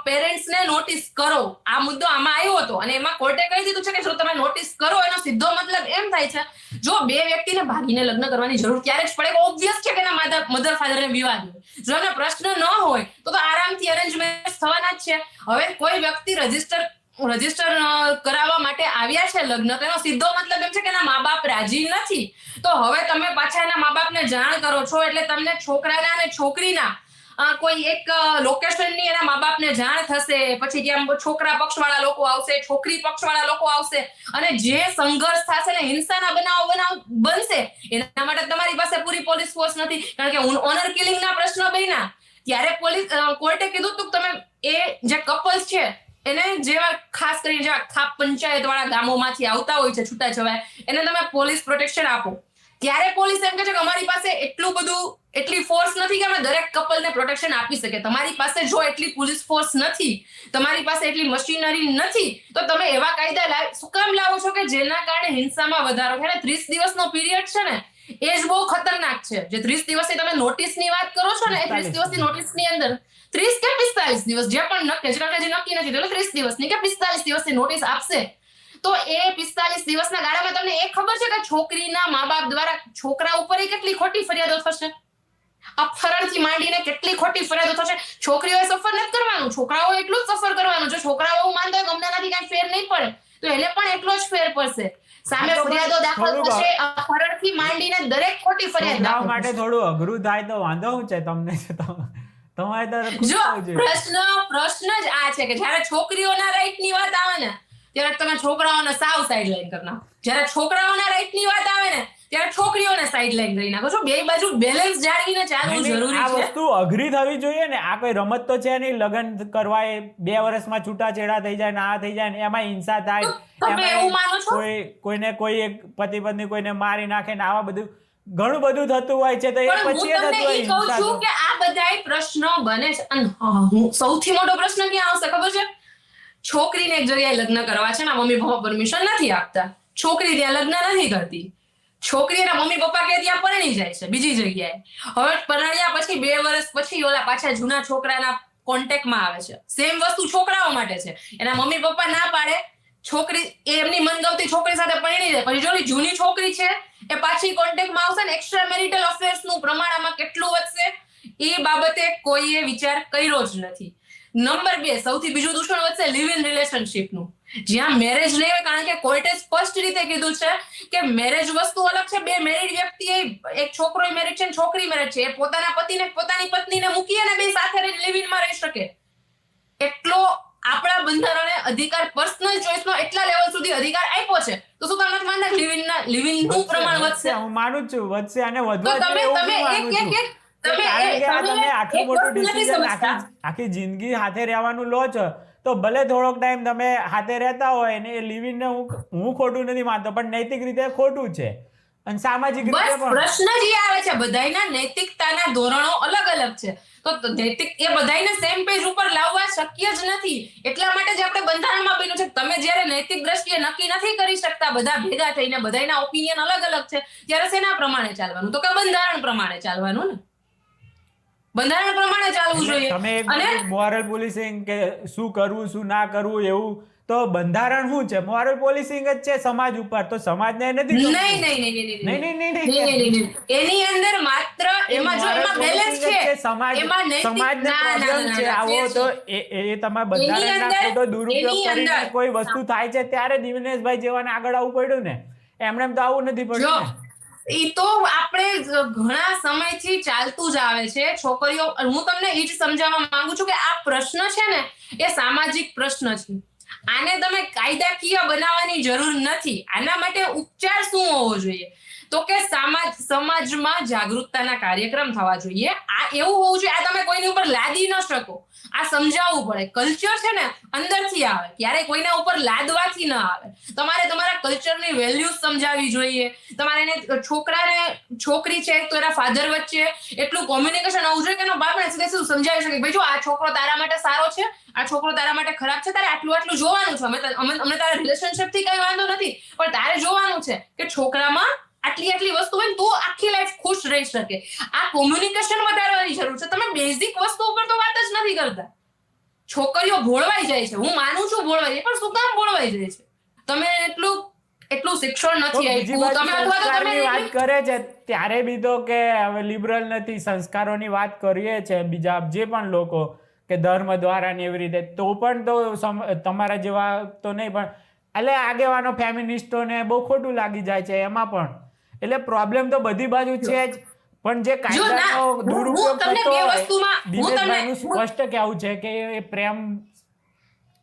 Speaker 2: પેરેન્ટ્સને નોટિસ કરો. આ મુદ્દો આમાં આવ્યો હતો અને એમાં કોર્ટે કહી દીધું છે કે જો તમે નોટિસ કરો, એનો સીધો મતલબ એમ થાય છે જો બે વ્યક્તિને ભાગીને લગ્ન કરવાની જરૂર ત્યારે જ પડે. ઓબ્વિયસ છે કે એના મધર ફાધરને વિવાદ હોય. જો એનો પ્રશ્ન ન હોય તો આરામથી અરેન્જ મેરેજ થવાના જ છે. હવે કોઈ વ્યક્તિ રજીસ્ટર કરાવવા માટે આવ્યા છે લગ્ન, તો એનો સીધો મતલબ એમ છે કે એના મા બાપ રાજી નથી. તો હવે તમે પાછા એના મા બાપને જાણ કરો છો, એટલે તમને છોકરાના અને છોકરીના કોઈ એક લોકેશનની એના મા બાપને જાણ થશે. પછી ત્યાં છોકરા પક્ષવાળા લોકો આવશે, છોકરી પક્ષવાળા લોકો આવશે, અને જે સંઘર્ષ થશે ને હિંસાના બનાવ બનશે, એના માટે તમારી પાસે પૂરી પોલીસ ફોર્સ નથી. કારણ કે ઓનર કિલિંગના પ્રશ્નો બન્યા ત્યારે કોર્ટે કીધું હતું કે તમે એ જે કપલ્સ છે એને જેવા ખાસ કરીને જેવા ખાપ પંચાયત વાળા ગામોમાંથી આવતા હોય છે છૂટાછવાયા, એને તમે પોલીસ પ્રોટેક્શન આપો. ત્યારે પોલીસ એમ કહે છે કે અમારી પાસે એટલી ફોર્સ નથી કે અમે દરેક કપલને પ્રોટેક્શન આપી શકે. તમારી પાસે જો એટલી પોલીસ ફોર્સ નથી, તમારી પાસે એટલી મશીનરી નથી, તો તમે એવા કાયદા શું કામ લાવો છો કે જેના કારણે હિંસામાં વધારો થાય? 30 દિવસનો પીરિયડ છે ને, એ જ બહુ ખતરનાક છે. જે 30 દિવસની તમે નોટિસની વાત કરો છો ને, એ 30 દિવસની નોટિસની અંદર 30 કે 45 દિવસ જે પણ નક્કી છે, કારણ કે જે નક્કી નથી એટલે 30 દિવસની કે 45 દિવસની નોટિસ આપશે, તો એ 45 દિવસના ગાળામાં તમને એ ખબર છે કે છોકરીના મા બાપ દ્વારા છોકરા ઉપર કેટલી ખોટી ફરિયાદો થશે? અપહરણથી માંડીને કેટલી ખોટી ફરિયાદો થશે? છોકરીઓએ સફર નથી કરવાનું, છોકરાઓ એટલું જ સફર કરવાનું. જો છોકરાઓ એવું માનતા હોય કે અમનાથી કઈ ફેર નહીં પડે, તો એને પણ એટલો જ ફેર પડશે. સામે ફરિયાદો દાખલ થશે, અપહરણથી માંડીને દરેક ખોટી ફરિયાદ દાખલ
Speaker 1: માટે થોડું અઘરું થાય તો વાંધો શું છે તમને? તમારે
Speaker 2: જો પ્રશ્ન જ આ છે કે જ્યારે છોકરીઓના રાઈટની વાત આવે ને, ત્યારે તમે છોકરાઓને સાવ સાઈડલાઈન કરી નાખો. જ્યારે છોકરાઓના રાઈટની વાત આવે ને, ત્યારે છોકરીઓને સાઈડલાઈન કરી નાખો છો. બે બાજુ બેલેન્સ જાળવીને ચાલવું જરૂરી છે.
Speaker 1: આ વસ્તુ અઘરી થવી જોઈએ ને. આ કોઈ રમત તો છે નહીં. લગ્ન કરવા એ 2 વર્ષમાં છૂટાછેડા થઈ જાય ને આ થઈ જાય ને એમાં હિંસા થાય,
Speaker 2: તમે એવું માનો છો?
Speaker 1: કોઈને કોઈ એક પતિ પત્ની કોઈને મારી નાખે ને આવા બધું ઘણું બધું થતું હોય છે તો એ
Speaker 2: પણ હું
Speaker 1: પછી
Speaker 2: તમને
Speaker 1: થતું
Speaker 2: ઈ કહું
Speaker 1: હોય
Speaker 2: છું કે આ બધાય પ્રશ્નો બને છે અને હું સૌથી મોટો પ્રશ્ન ક્યાં આવશે ખબર છે? છોકરીને એક જગ્યાએ લગ્ન કરવા છે ને મમ્મી પપ્પા પરમિશન નથી આપતા, છોકરી ત્યાં લગ્ન નથી કરતી, છોકરી એના મમ્મી પપ્પા કે ત્યાં પરણી જાય છે બીજી જગ્યાએ. હવે પરણ્યા પછી 2 વર્ષ પછી ઓલા પાછા જૂના છોકરાના કોન્ટેક્ટમાં આવે છે. સેમ વસ્તુ છોકરાઓ માટે છે. એના મમ્મી પપ્પા ના પાડે, છોકરી એમની મનગમતી છોકરી સાથે પરણી જાય, પછી જો જૂની છોકરી છે એ પાછી કોન્ટેક્ટમાં આવશે ને એક્સ્ટ્રા મેરિટલ અફેર્સ નું પ્રમાણ આમાં કેટલું વધશે એ બાબતે કોઈએ વિચાર કર્યો જ નથી. નંબર 2, સૌથી બીજું દૂષણ વધશે લિવ ઇન રિલેશનશિપ નું, જ્યાં મેરેજ નહીં હોય, કારણ કે કોર્ટે સ્પષ્ટ રીતે કીધું છે કે મેરેજ વસ્તુ અલગ છે. 2 મેરિડ વ્યક્તિ, એક છોકરો મેરેજ છે છોકરી મેરેજ છે, એ પોતાના પતિને પોતાની પત્નીને મૂકી અને બે સાથે લિવ ઇનમાં રહી શકે. એટલો આપણા બંધારણે અધિકાર, પર્સનલ ચોઇસનો એટલા લેવલ સુધી અધિકાર આપ્યો છે. તો શું તમે નથી માનતા લિવ ઇન નું પ્રમાણ વધશે?
Speaker 1: હું માનું છું વધશે અને વધવા
Speaker 2: તો
Speaker 1: જોઈએ એવું
Speaker 2: તમે
Speaker 1: હું માનું છું. તમે આટલું મોટું ડિસિઝન આખી જિંદગી હાથે રહેવાનું લો છો તો ભલે થોડોક ટાઈમ તમે હાથે રહેતા હોય ને એ લિવ ઇન હું ખોટું નથી માનતો, પણ નૈતિક રીતે ખોટું છે અને સામાજિક રીતે
Speaker 2: બસ
Speaker 1: પણ.
Speaker 2: પ્રશ્ન જે આવે છે બધાયના નૈતિકતાના ધોરણો અલગ અલગ છે. તો નૈતિક એ બધાયને સેમ પેજ ઉપર લાવવા શક્ય જ નથી. એટલા માટે જ આપણે બંધારણમાં બન્યું છે. તમે જ્યારે નૈતિક દ્રષ્ટિએ નક્કી નથી કરી શકતા બધા ભેગા થઈને, બધાયના ઓપિનિયન અલગ અલગ છે, ત્યારે શેના પ્રમાણે ચાલવાનું? તો કે બંધારણ પ્રમાણે ચાલવાનું ને, બંધારણ પ્રમાણે ચાલવું જોઈએ.
Speaker 1: તમે
Speaker 2: અને
Speaker 1: મોરલ પોલિસિંગ કે શું કરવું શું ના કરવું એવું, તો બંધારણ શું છે? મોરલ પોલિસિંગ જ છે સમાજ ઉપર. તો સમાજને નથી
Speaker 2: નહીં. એની અંદર માત્ર એમાં જો એમાં બેલેન્સ છે, એમાં નૈતિક
Speaker 1: સમાજને પ્રોબ્લેમ છે આવો, તો એ તમારા બંધારણના ખોટો દુરુપયોગ કરીને કોઈ વસ્તુ થાય છે ત્યારે દિનેશભાઈ જેવાને આગળ આવવું પડ્યું ને. એમણે તો આવું નથી પડ્યું ને.
Speaker 2: ઈ તો આપણે ઘણા સમયથી ચાલતું જ આવે છે. છોકરીઓ, હું તમને એ જ સમજાવવા માંગુ છું કે આ પ્રશ્ન છે ને એ સામાજિક પ્રશ્ન છે. આને તમે કાયદાકીય બનાવવાની જરૂર નથી. આના માટે ઉપચાર શું હોવો જોઈએ? તો કે સમાજમાં જાગૃતતાના કાર્યક્રમ થવા જોઈએ. આ એવું હોવું જોઈએ, આ તમે કોઈની ઉપર લાદી ન શકો, આ સમજાવવું પડે. કલ્ચર છે ને અંદરથી આવે, ક્યારેય કોઈના ઉપર લાદવાથી ન આવે. તમારે તમારા કલ્ચરની વેલ્યુઝ સમજાવવી જોઈએ. તમારે એને છોકરી છે તો એના ફાધર વચ્ચે એટલું કોમ્યુનિકેશન આવવું જોઈએ કે એનો બાપને સીધું સમજાવી શકે, ભાઈ જો આ છોકરો તારા માટે સારો છે, આ છોકરો તારા માટે ખરાબ છે, તારે આટલું જોવાનું છે. અમને તારા રિલેશનશિપ થી કઈ વાંધો નથી, પણ તારે જોવાનું છે કે છોકરામાં આટલી વસ્તુ હોય તો આખી લાઈફ ખુશ રહી શકે. આ કોમ્યુનિકેશન વધારવાની જરૂર છે. તમે બેઝિક વસ્તુ ઉપર તો વાત જ નથી કરતા. છોકરીઓ ભોળવાઈ જાય છે, હું માનું છું ભોળવાઈ જાય, પણ શું કામ ભોળવાઈ જાય છે? તમે એટલું શિક્ષણ નથી આપ્યું. તમે અથવા તો તમે
Speaker 1: વાત કરે છે ત્યારે બી તો કે હવે લિબરલ નથી, સંસ્કારોની વાત કરીએ છે બીજા જે પણ લોકો કે ધર્મ દ્વારા ને એવી રીતે, તો પણ તો તમારા જેવા તો નહીં, પણ એટલે આગેવાનો ફેમિનિસ્ટોને બહુ ખોટું લાગી જાય છે એમાં પણ. એટલે પ્રોબ્લેમ તો બધી બાજુ છે જ, પણ જે કાયદાનો દુરુપયોગ થતો હોય, દિનેશભાઈનું સ્પષ્ટ કહેવું છે કે એ પ્રેમ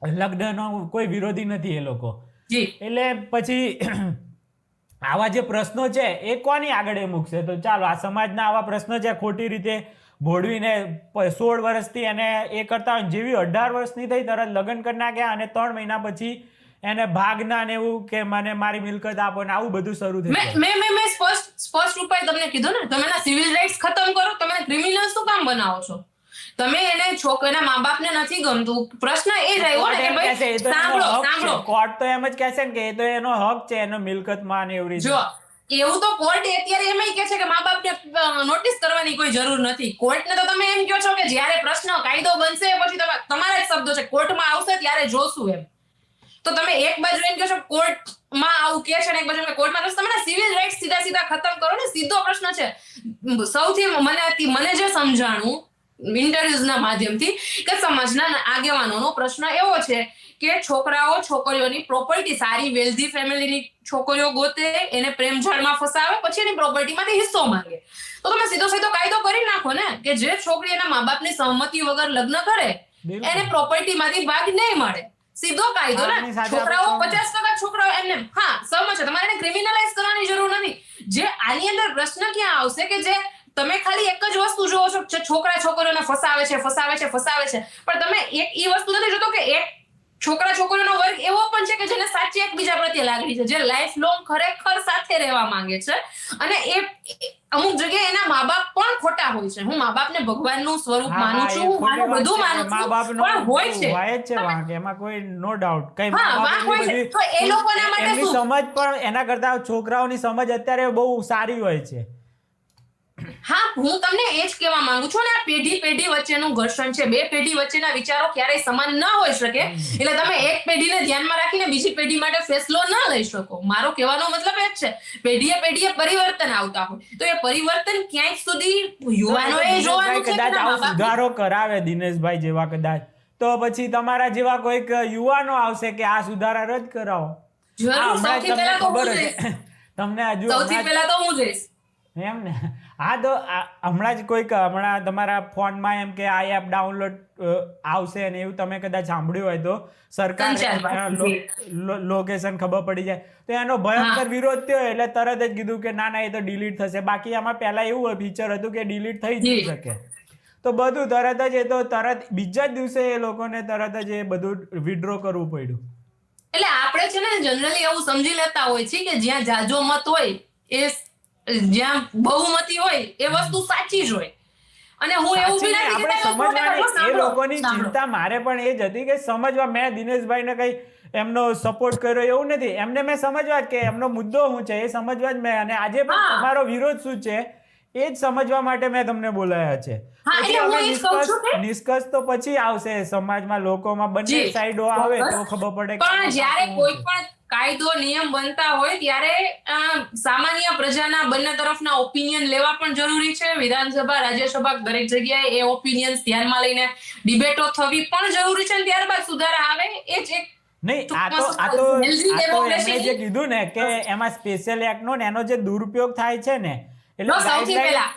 Speaker 1: લગ્નનો કોઈ વિરોધી નથી એ લોકો. એટલે પછી આવા જે પ્રશ્નો છે એ કોની આગળ મૂકશે? તો ચાલો આ સમાજના આવા પ્રશ્નો છે ખોટી રીતે ભોળવીને 16 વર્ષથી એને એ કરતા હોય, જેવી 18 વર્ષની થઈ તરત લગ્ન કરી નાખ્યા અને 3 મહિના પછી એને ભાગના ને એવું કે મને મારી મિલકત આપો ને આવું બધું શરૂ થઈ જાય.
Speaker 2: મેં સ્પષ્ટ રૂપે તમને કીધું ને, તમે એના સિવિલ રાઇટ્સ ખતમ કરો, તમે ક્રિમિનલ શું કામ બનાવો છો? તમે એને છોકરાના મા બાપને નથી ગમતું, પ્રશ્ન એ જ આવ્યો ને કે ભાઈ સાંભળો,
Speaker 1: કોર્ટ તો એમ જ કહેશે ને કે એ તો એનો હક છે, એનો મિલકતમાં ને એવી રીતે.
Speaker 2: જો એવું તો કોર્ટ અત્યારે એમ કહે છે કે મા બાપને નોટિસ કરવાની કોઈ જરૂર નથી. કોર્ટને તો તમે એમ કહો છો કે જ્યારે પ્રશ્ન કાયદો બનશે પછી તમારા જ શબ્દો છે, કોર્ટમાં આવશે ત્યારે જોશું એમ. તો તમે એક બાજુ એમ કહો છો કોર્ટમાં આવું કે છે ને એક બાજુ કોર્ટમાં, તમે સિવિલ રાઇટ્સ સીધા ખતમ કરો ને. સીધો પ્રશ્ન છે. સૌથી મને જે સમજાણું ઇન્ટરવ્યુઝના માધ્યમથી કે સમાજના આગેવાનોનો પ્રશ્ન એવો છે કે છોકરીઓની પ્રોપર્ટી, સારી વેલ્ધી ફેમિલીની છોકરીઓ ગોતે, એને પ્રેમજાળમાં ફસાવે, પછી એની પ્રોપર્ટીમાંથી હિસ્સો માંગે. તો તમે સીધો કાયદો કરી નાખો ને કે જે છોકરી એના મા બાપની સંમતિ વગર લગ્ન કરે એને પ્રોપર્ટીમાંથી ભાગ નહીં મળે. સીધો કાયદો ને. છોકરાઓ 50% છોકરાઓ એમને સહમત છે, તમારે એને ક્રિમિનલાઇઝ કરવાની જરૂર નથી. જે આની અંદર પ્રશ્ન ક્યાં આવશે કે જે તમે ખાલી એક જ વસ્તુ જોવો છો, છોકરા છોકરીઓને ફસાવે છે, પણ તમે એક ઈ વસ્તુ નથી જોતો કે એક છોકરા છોકરીનો વર્ગ એવો પણ છે કે જેને સાચી એકબીજા પ્રત્યે લાગણી છે, જે લાઈફ લોંગ ખરેખર સાથે રહેવા માંગે છે, અને એ અમુક જગ્યાએ એના મા બાપ પણ ખોટા હોય છે. હું મા બાપને ભગવાનનું સ્વરૂપ માનું છું, હું માનું બધું માનું છું, પણ હોય છે
Speaker 1: વાંક એમાં કોઈ નો ડાઉટ. કઈ
Speaker 2: વાંક હોય છે. તો એ લોકોના માટે
Speaker 1: એમની
Speaker 2: શું?
Speaker 1: સમજ પણ એના કરતા છોકરાઓની સમજ અત્યારે બહુ સારી હોય છે.
Speaker 2: હા, હું તમને એ જ કહેવા માંગુ છું ને, આ પેઢી વચ્ચેનું ઘર્ષણ છે. બે પેઢી વચ્ચેના વિચારો ક્યારેય સમાન ન હોઈ શકે, એટલે તમે એક પેઢીને ધ્યાનમાં રાખીને બીજી પેઢી માટે ફેસલો ન લઈ શકો. મારો કહેવાનો મતલબ એ જ છે, પેઢીએ પરિવર્તન આવતા હોય તો એ પરિવર્તન ક્યાંક સુધી યુવાનોએ જોવાનું છે.
Speaker 1: કદાચ આવો સુધારો કરાવે દિનેશભાઈ જેવા કદાચ, તો પછી તમારા જેવા કોઈક યુવાનો આવશે કે આ સુધારા રદ કરાવો.
Speaker 2: સૌથી પહેલા તો હું જઈશ.
Speaker 1: તમને હજુ
Speaker 2: સૌથી પહેલા તો હું જઈશ
Speaker 1: એમ ને. હા, તો હમણાં જ કોઈક હમણાં તમારા ફોનમાં એમ કે આ એપ ડાઉનલોડ આવશે ને એવું તમે કદાચ સાંભળ્યું હોય તો સરકાર લોકેશન ખબર પડી જાય તો એનો ભયંકર વિરોધ થયો, એટલે તરત જ કીધું કે ના એ તો ડિલીટ થશે. બાકી આમાં પહેલા એવું ફીચર હતું કે ડિલીટ થઈ જ શકે, તો બધું તરત જ તરત બીજા જ દિવસે એ લોકોને તરત જ એ બધું વિડ્રો કરવું પડ્યું.
Speaker 2: એટલે આપણે છે ને જનરલી એવું સમજી લેતા હોય છે કે જ્યાં જાજો મત હોય એ જ્યાં બહુમતી હોય એ વસ્તુ સાચી જ હોય, અને હું એવું બી નથી
Speaker 1: આપણે સમજવાની એ લોકોની ચિંતા મારે પણ એ જ હતી કે સમજવા. મેં દિનેશભાઈને કઈ એમનો સપોર્ટ કર્યો એવું નથી, એમને મેં સમજવા કે એમનો મુદ્દો શું છે એ સમજવા જ મેં, અને આજે પણ તમારો વિરોધ શું છે એ જ સમજવા માટે મેં તમને બોલાયા છે. નિષ્કર્ષ તો પછી આવશે સમાજમાં, લોકોમાં બંને સાઈડો આવે તો ખબર પડે.
Speaker 2: પણ જ્યારે કોઈ પણ કાયદો નિયમ બનતા હોય ત્યારે સામાન્ય પ્રજાના બંને તરફના ઓપિનિયન લેવા પણ જરૂરી છે. વિધાનસભા, રાજ્યસભા દરેક જગ્યાએ એ ઓપિનિયન્સ ધ્યાનમાં લઈને ડિબેટો થવી પણ જરૂરી છે, ત્યારબાદ સુધારા આવે. એ જ એક
Speaker 1: નહીં, આ તો એમણે જે કીધું ને કે એમાં સ્પેશિયલ એક્ટ નો એનો જે દુરુપયોગ થાય છે ને, એટલે
Speaker 2: સૌથી પહેલા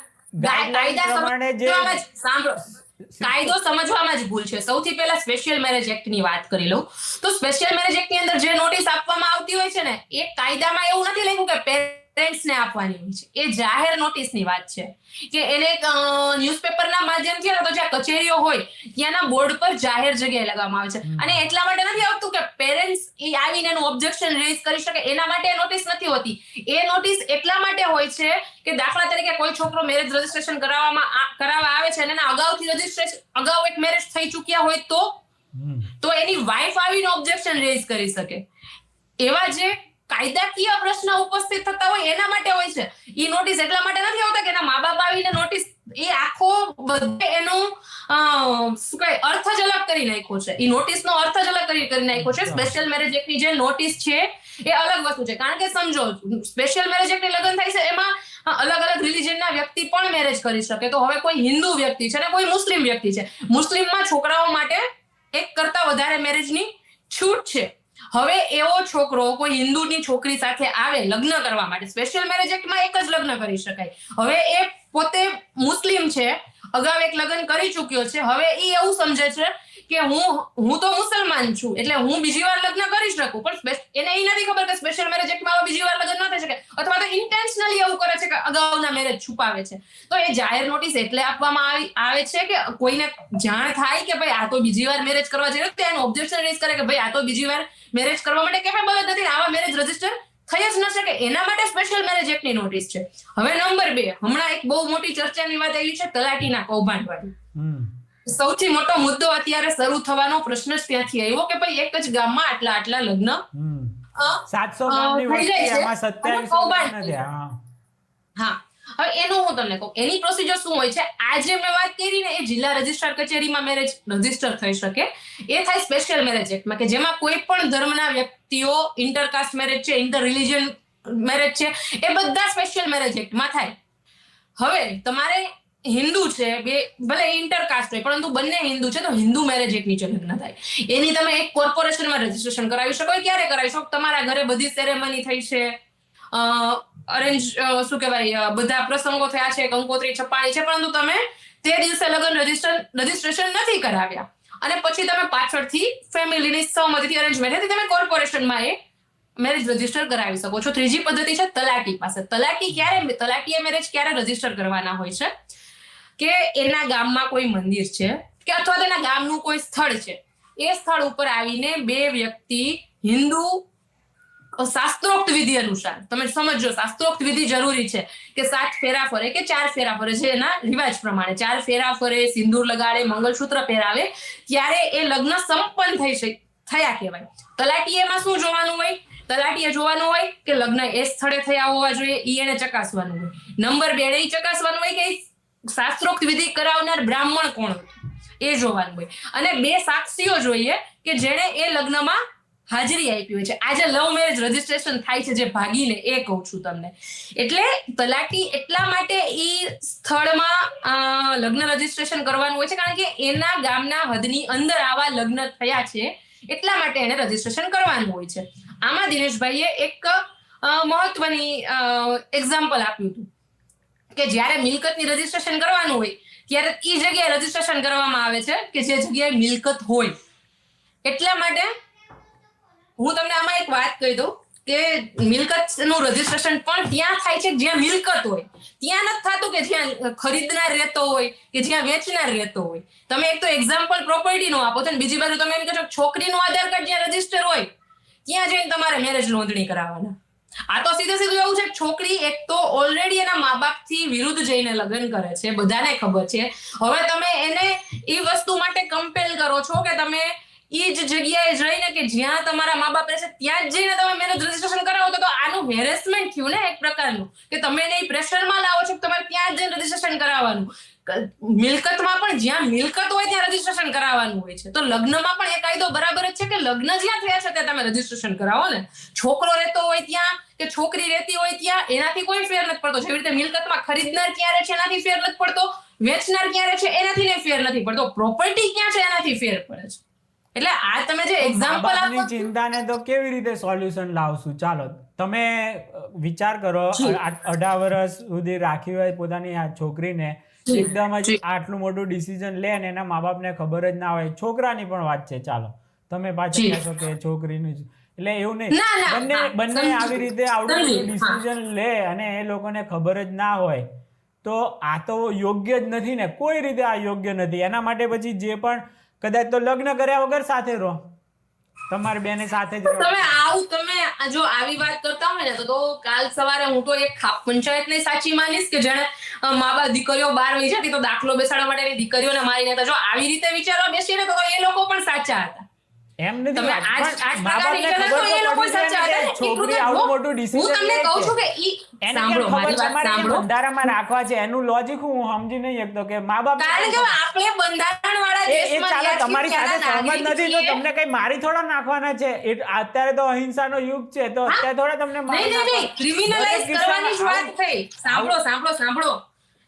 Speaker 2: કાયદો સમજવામાં જ ભૂલ છે. સૌથી પહેલા સ્પેશિયલ મેરેજ એક્ટ ની વાત કરી લઉં તો સ્પેશિયલ મેરેજ એક્ટ ની અંદર જે નોટિસ આપવામાં આવતી હોય છે ને, એ કાયદામાં એવું નથી લખ્યું કે પેરેન્ટ્સ ને આપવાની હોય છે. એ જાહેર નોટિસ ની વાત છે કે એને ન્યૂઝપેપરના માધ્યમથી તો જ્યાં કચેરીઓ હોય ત્યાંના બોર્ડ પર જાહેર જગ્યાએ લગાવવામાં આવે છે, અને એટલા માટે નથી આવતું કે પેરેન્ટ્સ એ આવીને એનું ઓબ્જેક્શન રેઝ કરી શકે, એના માટે નોટિસ નથી હોતી. એ નોટિસ એટલા માટે હોય છે કે દાખલા તરીકે કોઈ છોકરો મેરેજ રજીસ્ટ્રેશન કરાવવા આવે છે અને એના અગાઉ એક મેરેજ થઈ ચૂક્યા હોય તો એની વાઇફ આવીને ઓબ્જેક્શન રેઝ કરી શકે. એવા જે કાયદાકીય પ્રશ્ન ઉપસ્થિત થતા હોય એના માટે હોય છે. ઈ નોટિસ એટલા માટે નથી આવતા કે એના મા બાપ આવીને નોટિસ, એ આખો બધે એનું શું કહે અર્થ જ અલગ કરી નાખ્યો છે. ઈ નોટિસનો અર્થ જ અલગ કરી નાખ્યો છે. સ્પેશિયલ મેરેજ એક્ટની જે નોટિસ છે એ અલગ વસ્તુ છે, કારણ કે સમજો સ્પેશિયલ મેરેજ એક્ટની લગ્ન થાય છે એમાં અલગ અલગ રિલીજનના વ્યક્તિ પણ મેરેજ કરી શકે. તો હવે કોઈ હિન્દુ વ્યક્તિ છે ને કોઈ મુસ્લિમ વ્યક્તિ છે, મુસ્લિમમાં છોકરાઓ માટે એક કરતા વધારે મેરેજની છૂટ છે. હવે એવો છોકરો કોઈ હિન્દુની છોકરી સાથે આવે લગ્ન કરવા માટે, સ્પેશિયલ મેરેજ એક્ટમાં એક જ લગ્ન કરી શકાય. હવે એ પોતે મુસ્લિમ છે, અગાઉ એક લગ્ન કરી ચૂક્યો છે, હવે એ એવું સમજે છે કે હું તો મુસલમાન છું એટલે હું બીજી વાર લગ્ન કરી શકું, પણ એને એ નથી ખબર કે સ્પેશિયલ મેરેજ એક્ટમાં બીજી વાર લગ્ન ન થઈ શકે, અથવા તો ઇન્ટેન્શનલી એવું કરે છે કે અગાઉના મેરેજ છુપાવે છે. તો એ જાહેર નોટિસ એટલે આપવામાં આવે છે કે કોઈને જાણ થાય કે ભાઈ આ તો બીજી વાર મેરેજ કરવા જઈ રહ્યો, એનું ઓબ્જેક્શન રેઝ કરે કે ભાઈ આ તો બીજી વાર મેરેજ કરવા માટે કેપેબલ જ નથી, આવા મેરેજ રજીસ્ટર થઈ જ ન શકે. એના માટે સ્પેશિયલ મેરેજ એક્ટની નોટિસ છે. હવે નંબર 2, હમણાં એક બહુ મોટી ચર્ચાની વાત આવી છે તલાટીના કૌભાંડ વાળી. સૌથી મોટો મુદ્દો અત્યારે શરૂ થવાનો પ્રશ્ન જ ત્યાંથી આવ્યો કે ભાઈ એક જ ગામમાં આટલા લગ્ન
Speaker 1: 700 ગામની વસ્તી એમાં 27 નથી.
Speaker 2: હા, હવે એનું હું તમને કહું એની પ્રોસિજર શું હોય છે. આજે મેં વાત કરી ને એ જિલ્લા રજિસ્ટ્રાર કચેરીમાં મેરેજ રજીસ્ટર થઈ શકે, એ થાય સ્પેશિયલ મેરેજ એક્ટમાં, કે જેમાં કોઈ પણ ધર્મના વ્યક્તિઓ ઇન્ટરકાસ્ટ મેરેજ છે, ઇન્ટર રિલિજન મેરેજ છે, એ બધા સ્પેશિયલ મેરેજ એક્ટમાં થાય. હવે તમારે હિન્દુ છે, ભલે ઇન્ટરકાસ્ટ હોય પરંતુ બંને હિન્દુ છે, તો હિન્દુ મેરેજ એક્ટ નીચે લગ્ન થાય. એની તમે એક કોર્પોરેશનમાં રજીસ્ટ્રેશન કરાવી શકો. ક્યારે કરાવી શકો? તમારા ઘરે બધી સેરેમની થઈ છે, અરેન્જ શું કહેવાય બધા પ્રસંગો થયા છે, કંકોત્રી છપાણી છે, પરંતુ તમે તે દિવસે લગ્ન રજીસ્ટ્રેશન નથી કરાવ્યા અને પછી તમે પાછળથી ફેમિલીની સહમતિથી અરેન્જ મેરેજ તમે કોર્પોરેશનમાં એ મેરેજ રજીસ્ટર કરાવી શકો છો. ત્રીજી પદ્ધતિ છે તલાટી પાસે. તલાટીએ મેરેજ ક્યારે રજીસ્ટર કરવાના હોય છે કે એના ગામમાં કોઈ મંદિર છે કે અથવા તેના ગામનું કોઈ સ્થળ છે, એ સ્થળ ઉપર આવીને બે વ્યક્તિ હિન્દુ શાસ્ત્રોક્ત વિધિ અનુસાર, તમે સમજો શાસ્ત્રોક્ત વિધિ જરૂરી છે કે 7 ફેરા ફરે કે 4 ફેરા ફરે છે, એના રિવાજ પ્રમાણે 4 ફેરા ફરે, સિંદૂર લગાડે, મંગળસૂત્ર પહેરાવે, ત્યારે એ લગ્ન સંપન્ન થયા કહેવાય. તલાટીએ એમાં શું જોવાનું હોય? તલાટીએ જોવાનું હોય કે લગ્ન એ સ્થળે થયા હોવા જોઈએ, ઈ એને ચકાસવાનું હોય. નંબર 2 એ ચકાસવાનું હોય કે શાસ્ત્રોક્ત વિધિ કરાવનાર બ્રાહ્મણ કોણ હતું એ જોવાનું હોય, અને 2 સાક્ષીઓ જોઈએ કે જેણે એ લગ્નમાં હાજરી આપી હોય છે. આજે લવ મેરેજ રજીસ્ટ્રેશન થાય છે જે ભાગીને, એ કહું છું તમને. એટલે તલાટી એટલા માટે ઈ સ્થળમાં લગ્ન રજીસ્ટ્રેશન કરવાનું હોય છે કારણ કે એના ગામના હદની અંદર આવા લગ્ન થયા છે, એટલા માટે એને રજીસ્ટ્રેશન કરવાનું હોય છે. આમાં દિનેશભાઈએ એક મહત્વની એક્ઝામ્પલ આપ્યું હતું કે જ્યારે મિલકતની રજીસ્ટ્રેશન કરવાનું હોય ત્યારે ઈ જગ્યાએ રજીસ્ટ્રેશન કરવામાં આવે છે કે જે જગ્યાએ મિલકત હોય. એટલા માટે હું તમને આમાં એક વાત કહી દઉં કે મિલકતનું રજીસ્ટ્રેશન પણ ત્યાં થાય છે જ્યાં મિલકત હોય. ત્યાં નથી થતું કે જ્યાં ખરીદનાર રહેતો હોય કે જ્યાં વેચનાર રહેતો હોય. તમે એક તો એક્ઝામ્પલ પ્રોપર્ટીનો આપો છો, બીજી બાજુ તમે એમ કહો છો છોકરીનું આધાર કાર્ડ જ્યાં રજીસ્ટર હોય ત્યાં જઈને તમારે મેરેજ નોંધણી કરાવવાના. આ તો સીધે સીધું એવું છે કે છોકરી એક તો ઓલરેડી એના મા બાપથી વિરુદ્ધ જઈને લગ્ન કરે છે, બધાને ખબર છે. હવે તમે એને એ વસ્તુ માટે કમ્પેલ કરો છો કે તમે ઈ જ જગ્યાએ જઈને કે જ્યાં તમારા મા બાપ રહેશે ત્યાં જ જઈને તમે મેરેજ રજીસ્ટ્રેશન કરાવો તો આનું હેરેસમેન્ટ થયું ને એક પ્રકારનું, કે તમે એને પ્રેશરમાં લાવો છો કે તમારે ત્યાં જઈને રજીસ્ટ્રેશન કરાવવાનું. મિલકતમાં પણ જ્યાં મિલકત હોય ત્યાં રજીસ્ટ્રેશન કરાવવાનું હોય છે. તો લગ્નમાં પણ એ કાયદો બરાબર જ છે કે લગ્ન જ્યાં થયા છે ત્યાં તમે રજીસ્ટ્રેશન કરાવો ને. છોકરો રહેતો હોય ત્યાં કે છોકરી રહેતી હોય ત્યાં એનાથી કોઈ ફેર નથી પડતો. જેવી રીતે મિલકતમાં ખરીદનાર ક્યાં રહે છે એનાથી ફેર નથી પડતો, વેચનાર ક્યાં રહે છે એનાથી ફેર નથી પડતો, પ્રોપર્ટી ક્યાં છે એનાથી ફેર પડે છે. એટલે આ તમે જે એક્ઝામ્પલ આપો
Speaker 1: ચિંતાને તો કેવી રીતે સોલ્યુશન લાવશું? ચાલો તમે વિચાર કરો, 18 વર્ષ સુધી રાખી હોય પોતાની આ છોકરીને, એકદમ જ આટલું મોટું ડિસિઝન લે ને એના મા બાપને ખબર જ ના હોય. છોકરાની પણ વાત છે, ચાલો તમે પાછા કહેશો કે છોકરીનું જ, એટલે એવું નહીં, બંને આવી રીતે આવડું મોટું ડિસિઝન લે અને એ લોકોને ખબર જ ના હોય તો આ તો યોગ્ય જ નથી ને, કોઈ રીતે આ યોગ્ય નથી. એના માટે પછી જે પણ કદાચ તો લગ્ન કર્યા વગર સાથે રહો, તમારી બેને સાથે જ રહો.
Speaker 2: તમે જો આવી વાત કરતા હોય ને તો કાલ સવારે હું તો એક ખાપ પંચાયતને સાચી માનીશ કે જેને મા બાપ દીકરીઓ 12 વહી જતી તો દાખલો બેસાડવા માટે એની દીકરીઓને મારી દેતા. જો આવી રીતે વિચારવા બેસીને તો એ લોકો પણ સાચા હતા.
Speaker 1: એમ નથી, છોકરી આવડું મોટું ડિસિઝન લે છે, બંધારણમાં રાખવા છે, એનું લોજિક હું સમજી નહીં શકતો કે મા બાપ
Speaker 2: આપણે બંધારણવાળા દેશમાં
Speaker 1: તમારી સાથે સહમત નથી તો તમને કઈ મારી થોડા નાખવાના છે. અત્યારે તો અહિંસાનો યુગ છે તો અત્યારે થોડા તમને
Speaker 2: ક્રિમિનલાઇઝ કરવાની જ વાત થઈ. સાંભળો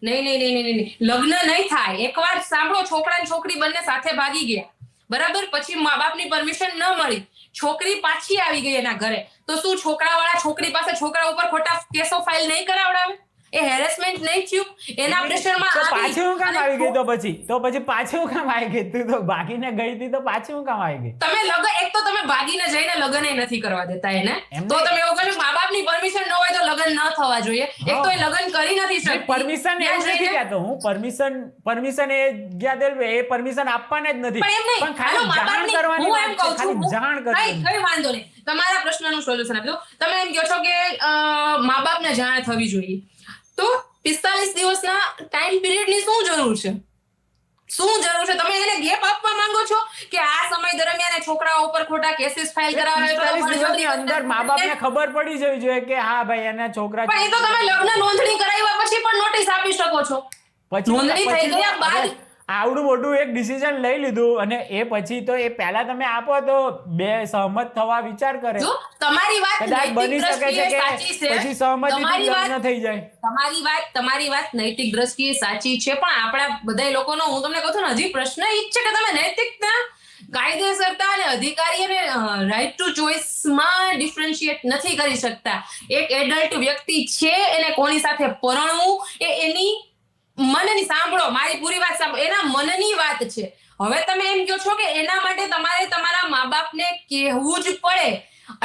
Speaker 2: નહીં, લગ્ન નહીં થાય. એકવાર સાંભળો, છોકરા અને છોકરી બંને સાથે ભાગી ગયા, બરાબર, પછી મા બાપની પરમિશન ન મળી, છોકરી પાછી આવી ગઈ એના ઘરે, તો શું છોકરાવાળા છોકરી પાસે છોકરા ઉપર ખોટા કેસો ફાઇલ નહીં કરાવડાવે? એ હેરેસમેન્ટ નહીં થયું? એના પ્રેશરમાં
Speaker 1: પાછી હું કામ આવી ગઈ? તો પછી પાછી હું કામ આવી ગઈ? તું તો ભાગીને ગઈ હતી તો પાછી હું કામ આવી ગઈ?
Speaker 2: તમે લગ્ન, એક તો તમે ભાગીને જઈને લગ્ન નથી કરવા દેતા એને, તો તમે એવું કહો મા બાપની પરમિશન ન હોય તો લગ્ન ન થવા જોઈએ. એક તો એ લગ્ન કરી નથી શકતી.
Speaker 1: પરમિશન એવું નથી કહેતો હું, પરમિશન એ ગયા એ પરમિશન આપવાને જ નથી, પણ ખાલી જાણ કરવાની વાત છે, ખાલી જાણ કરવાની.
Speaker 2: કઈ વાંધો નહીં, તમારા પ્રશ્નનું સોલ્યુશન આપી દો. તમે એમ કહો છો કે મા બાપને જાણ થવી જોઈએ, તો 45 દિવસના ટાઈમ પિરિયડની શું જરૂર છે? તમે એને ગેપ આપવા માંગો છો કે આ સમય દરમિયાન છોકરાઓ ઉપર ખોટા કેસીસ ફાઇલ કરાવે?
Speaker 1: 45 દિવસની અંદર મા બાપને ખબર પડી જવી જોઈએ કે હા ભાઈ એના છોકરા.
Speaker 2: પણ એ તો તમે લગ્ન નોંધણી કરાવ્યા પછી પણ નોટિસ આપી શકો છો. નોંધણી થઈ ગયા બાદ
Speaker 1: આવડું મોટું એક ડિસિઝન લઈ લીધું અને એ પછી તો એ પહેલા તમે આપો તો બે સહમત થવા વિચાર કરે.
Speaker 2: જો તમારી વાત
Speaker 1: કદાચ બની શકે છે કે પછી સહમતિથી લગ્ન થઈ જાય.
Speaker 2: તમારી વાત નૈતિક દ્રષ્ટિએ સાચી છે, પણ આપણા બધા લોકોનો હું તમને કહું છું ને, હજી પ્રશ્ન ઈ જ છે કે તમે નૈતિકતા, કાયદેસરતા અને અધિકારી અને રાઇટ ટુ ચોઇસ માં ડિફરન્શિએટ નથી કરી શકતા. એક એડલ્ટ વ્યક્તિ છે, એને કોની સાથે પરણવું એ એની મનની, સાંભળો મારી પૂરી વાત સાંભળો, એના મનની વાત છે. હવે તમે એમ કહો છો કે એના માટે તમારે તમારા મા બાપને કહેવું જ પડે,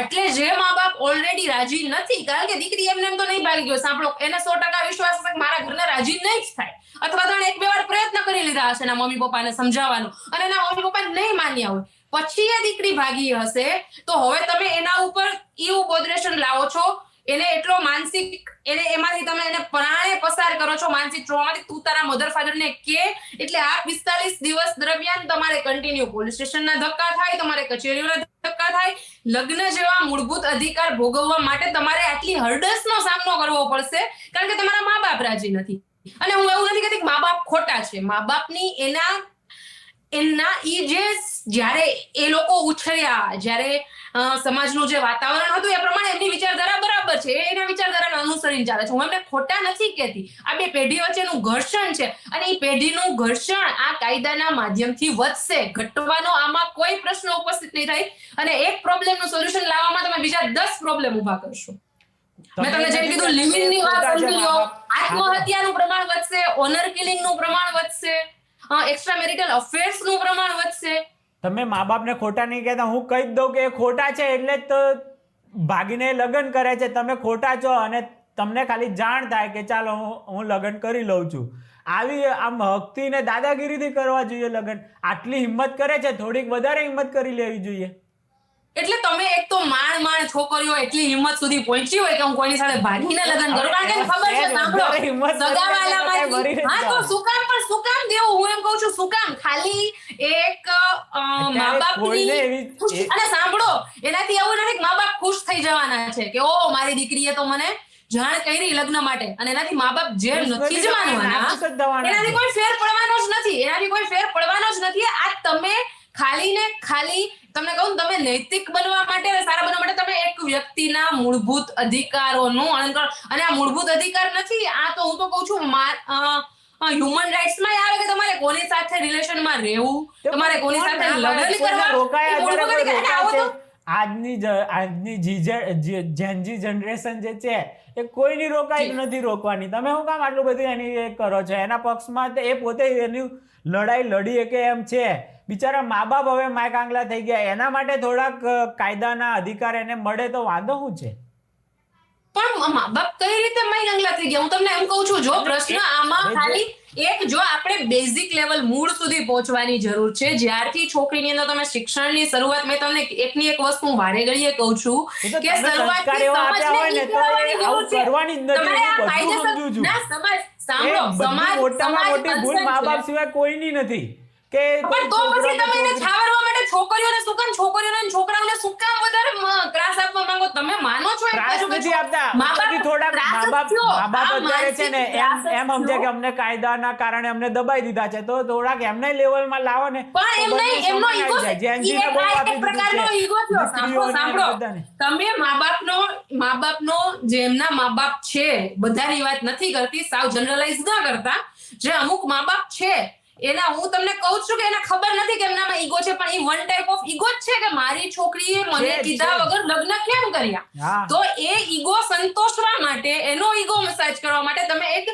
Speaker 2: એટલે જે મા બાપ ઓલરેડી રાજી નથી, કારણ કે દીકરી એમને એમ તો નહીં ભાગી ગયો, સાંભળો, એને 100% વિશ્વાસ હશે કે મારા ઘરના રાજી નહીં જ થાય, અથવા તો 1-2 વાર પ્રયત્ન કરી લીધા હશે એના મમ્મી પપ્પાને સમજાવવાનો અને એના મમ્મી પપ્પા નહીં માન્યા હોય, પછી એ દીકરી ભાગી હશે તો હવે તમે એના ઉપર એવું બોધરેશન લાવો છો, એને એટલો માનસિક એમાંથી તમે એને પ્રાણે પસાર કરો છો માનસિક ટ્રોમાથી. તું તારા મધર ફાધર ને કે એટલે આ 45 દિવસ દરમિયાન તમારે કન્ટિન્યુ પોલીસ સ્ટેશનના ધક્કા થાય, તમારે કચેરીઓના ધક્કા થાય. લગ્ન જેવા મૂળભૂત અધિકાર ભોગવવા માટે તમારે આટલી હર્ડલ્સનો સામનો કરવો પડશે કારણ કે તમારા મા બાપ રાજી નથી. અને હું એવું નથી કહેતી કે મા બાપ ખોટા છે. મા બાપની એના ઈ જે જ્યારે એ લોકો ઉછર્યા, જ્યારે સમાજનું જે વાતાવરણ હતું એ પ્રમાણે એમની વિચારધારા બરાબર છે, એના વિચારધારાને અનુસરીને ચાલે છે. હું એમને ખોટા નથી કહેતી. આ બે પેઢી વચ્ચેનું ઘર્ષણ છે અને એ પેઢીનું ઘર્ષણ આ કાયદાના માધ્યમથી વધશે. ઘટવાનો આમાં કોઈ પ્રશ્ન ઉપસ્થિત નહીં થાય અને એક પ્રોબ્લેમનું સોલ્યુશન લાવવામાં તમે બીજા 10 પ્રોબ્લેમ ઊભા કરશો. મેં તમને જેમ કીધું લિવિંગની વાત સમજી લો, આત્મહત્યાનું પ્રમાણ વધશે, ઓનર કિલિંગનું પ્રમાણ વધશે, એક્સ્ટ્રા મેરિટલ અફેર્સનું પ્રમાણ વધશે.
Speaker 1: તમે મા બાપને ખોટા નહીં કહેતા, હું કહી જ દઉં કે એ ખોટા છે એટલે જ તો ભાગીને લગ્ન કરે છે. તમે ખોટા છો અને તમને ખાલી જાણ થાય કે ચાલો હું લગ્ન કરી લઉં છું. આવી આમ હકથી ને દાદાગીરીથી કરવા જોઈએ લગ્ન. આટલી હિંમત કરે છે, થોડીક વધારે હિંમત કરી લેવી જોઈએ.
Speaker 2: એટલે તમે એક તો માણ છોકરીઓ એટલી હિંમત સુધી પહોંચી હોય કે હું કોઈની સાથે ભાગીને લગ્ન કરું કારણ કે ખબર છે સાંભળો સગાવાલામાંથી હા તો શું કામ દેવું. હું એમ કહું છું શું કામ ખાલી એક મા બાપની અને સાંભળો એનાથી એવું નથી કે મા બાપ ખુશ થઈ જવાના છે કે ઓ મારી દીકરીએ તો મને જાણ કરી લગ્ન માટે અને એનાથી મા બાપ જે નથી જ માનવાના એનાથી કોઈ ફેર પડવાનો જ નથી. આ તમે ખાલી ને ખાલી તમને કહું તમે નૈતિક બનવા માટે અને સારા બનવા માટે તમે એક વ્યક્તિના મૂળભૂત અધિકારોનું હનન કરો અને આ મૂળભૂત અધિકાર નથી. આ તો હું તો કહું છું હ્યુમન રાઇટ્સ માં આવે કે તમારે કોની સાથે રિલેશનમાં રહેવું, તમારે કોની સાથે લગ્ન કરવા.
Speaker 1: આજની જેનજી જનરેશન જે છે એ કોઈની રોકાઈ નથી રોકવાની. તમે શું કામ આટલું બધું એની કરો છો? એના પક્ષમાં એ પોતે એની લડાઈ લડી કે એમ છે. બિચારા મા બાપ હવે માયકાંગલા થઈ ગયા, એના માટે થોડાક કાયદાના અધિકાર એને મળે તો વાંધો શું છે?
Speaker 2: પણ મા બાપ કઈ રીતે માયકાંગલા થઈ ગયા? હું તમને એમ કહું છું જો પ્રશ્ન આમાં ખાલી એક જો આપણે બેઝિક લેવલ મૂળ સુધી પહોંચવાની જરૂર છે. જ્યારથી છોકરીની અંદર તમે શિક્ષણની શરૂઆત, મેં તમને એકની એક વસ્તુ વારે ઘડીએ કહું છું કે શરૂઆતથી
Speaker 1: મોટામાં મોટી ભૂલ મા બાપ સિવાય કોઈની નથી કે
Speaker 2: પણ તો પછી તમે એને છાવરવા માટે છોકરીઓને શું કામ છોકરાઓને શું કામ વધારે ત્રાસ આપવા માંગો? તમે માનો છો
Speaker 1: ત્રાસ નથી આપતા. થોડા મા બાપ અત્યારે છે ને એમ સમજે કે અમને કાયદાના કારણે અમને દબાઈ દીધા છે તો થોડાક એમને લેવલમાં લાવો ને.
Speaker 2: પણ એમનો ઈગો
Speaker 1: જેનજીને બહુ આપી દીધું છે.
Speaker 2: તમે મા બાપનો જેમના મા બાપ છે, બધાની વાત નથી કરતી, સાવ જનરલાઇઝ ના કરતા, જે અમુક મા બાપ છે એના હું તમને કહું છું કે એને ખબર નથી કે એમનામાં ઈગો છે પણ એ વન ટાઈપ ઓફ ઈગો જ છે કે મારી છોકરીએ મને કીધા વગર લગ્ન કેમ કર્યા. તો એ ઈગો સંતોષવા માટે, એનો ઈગો મસાજ કરવા માટે તમે એક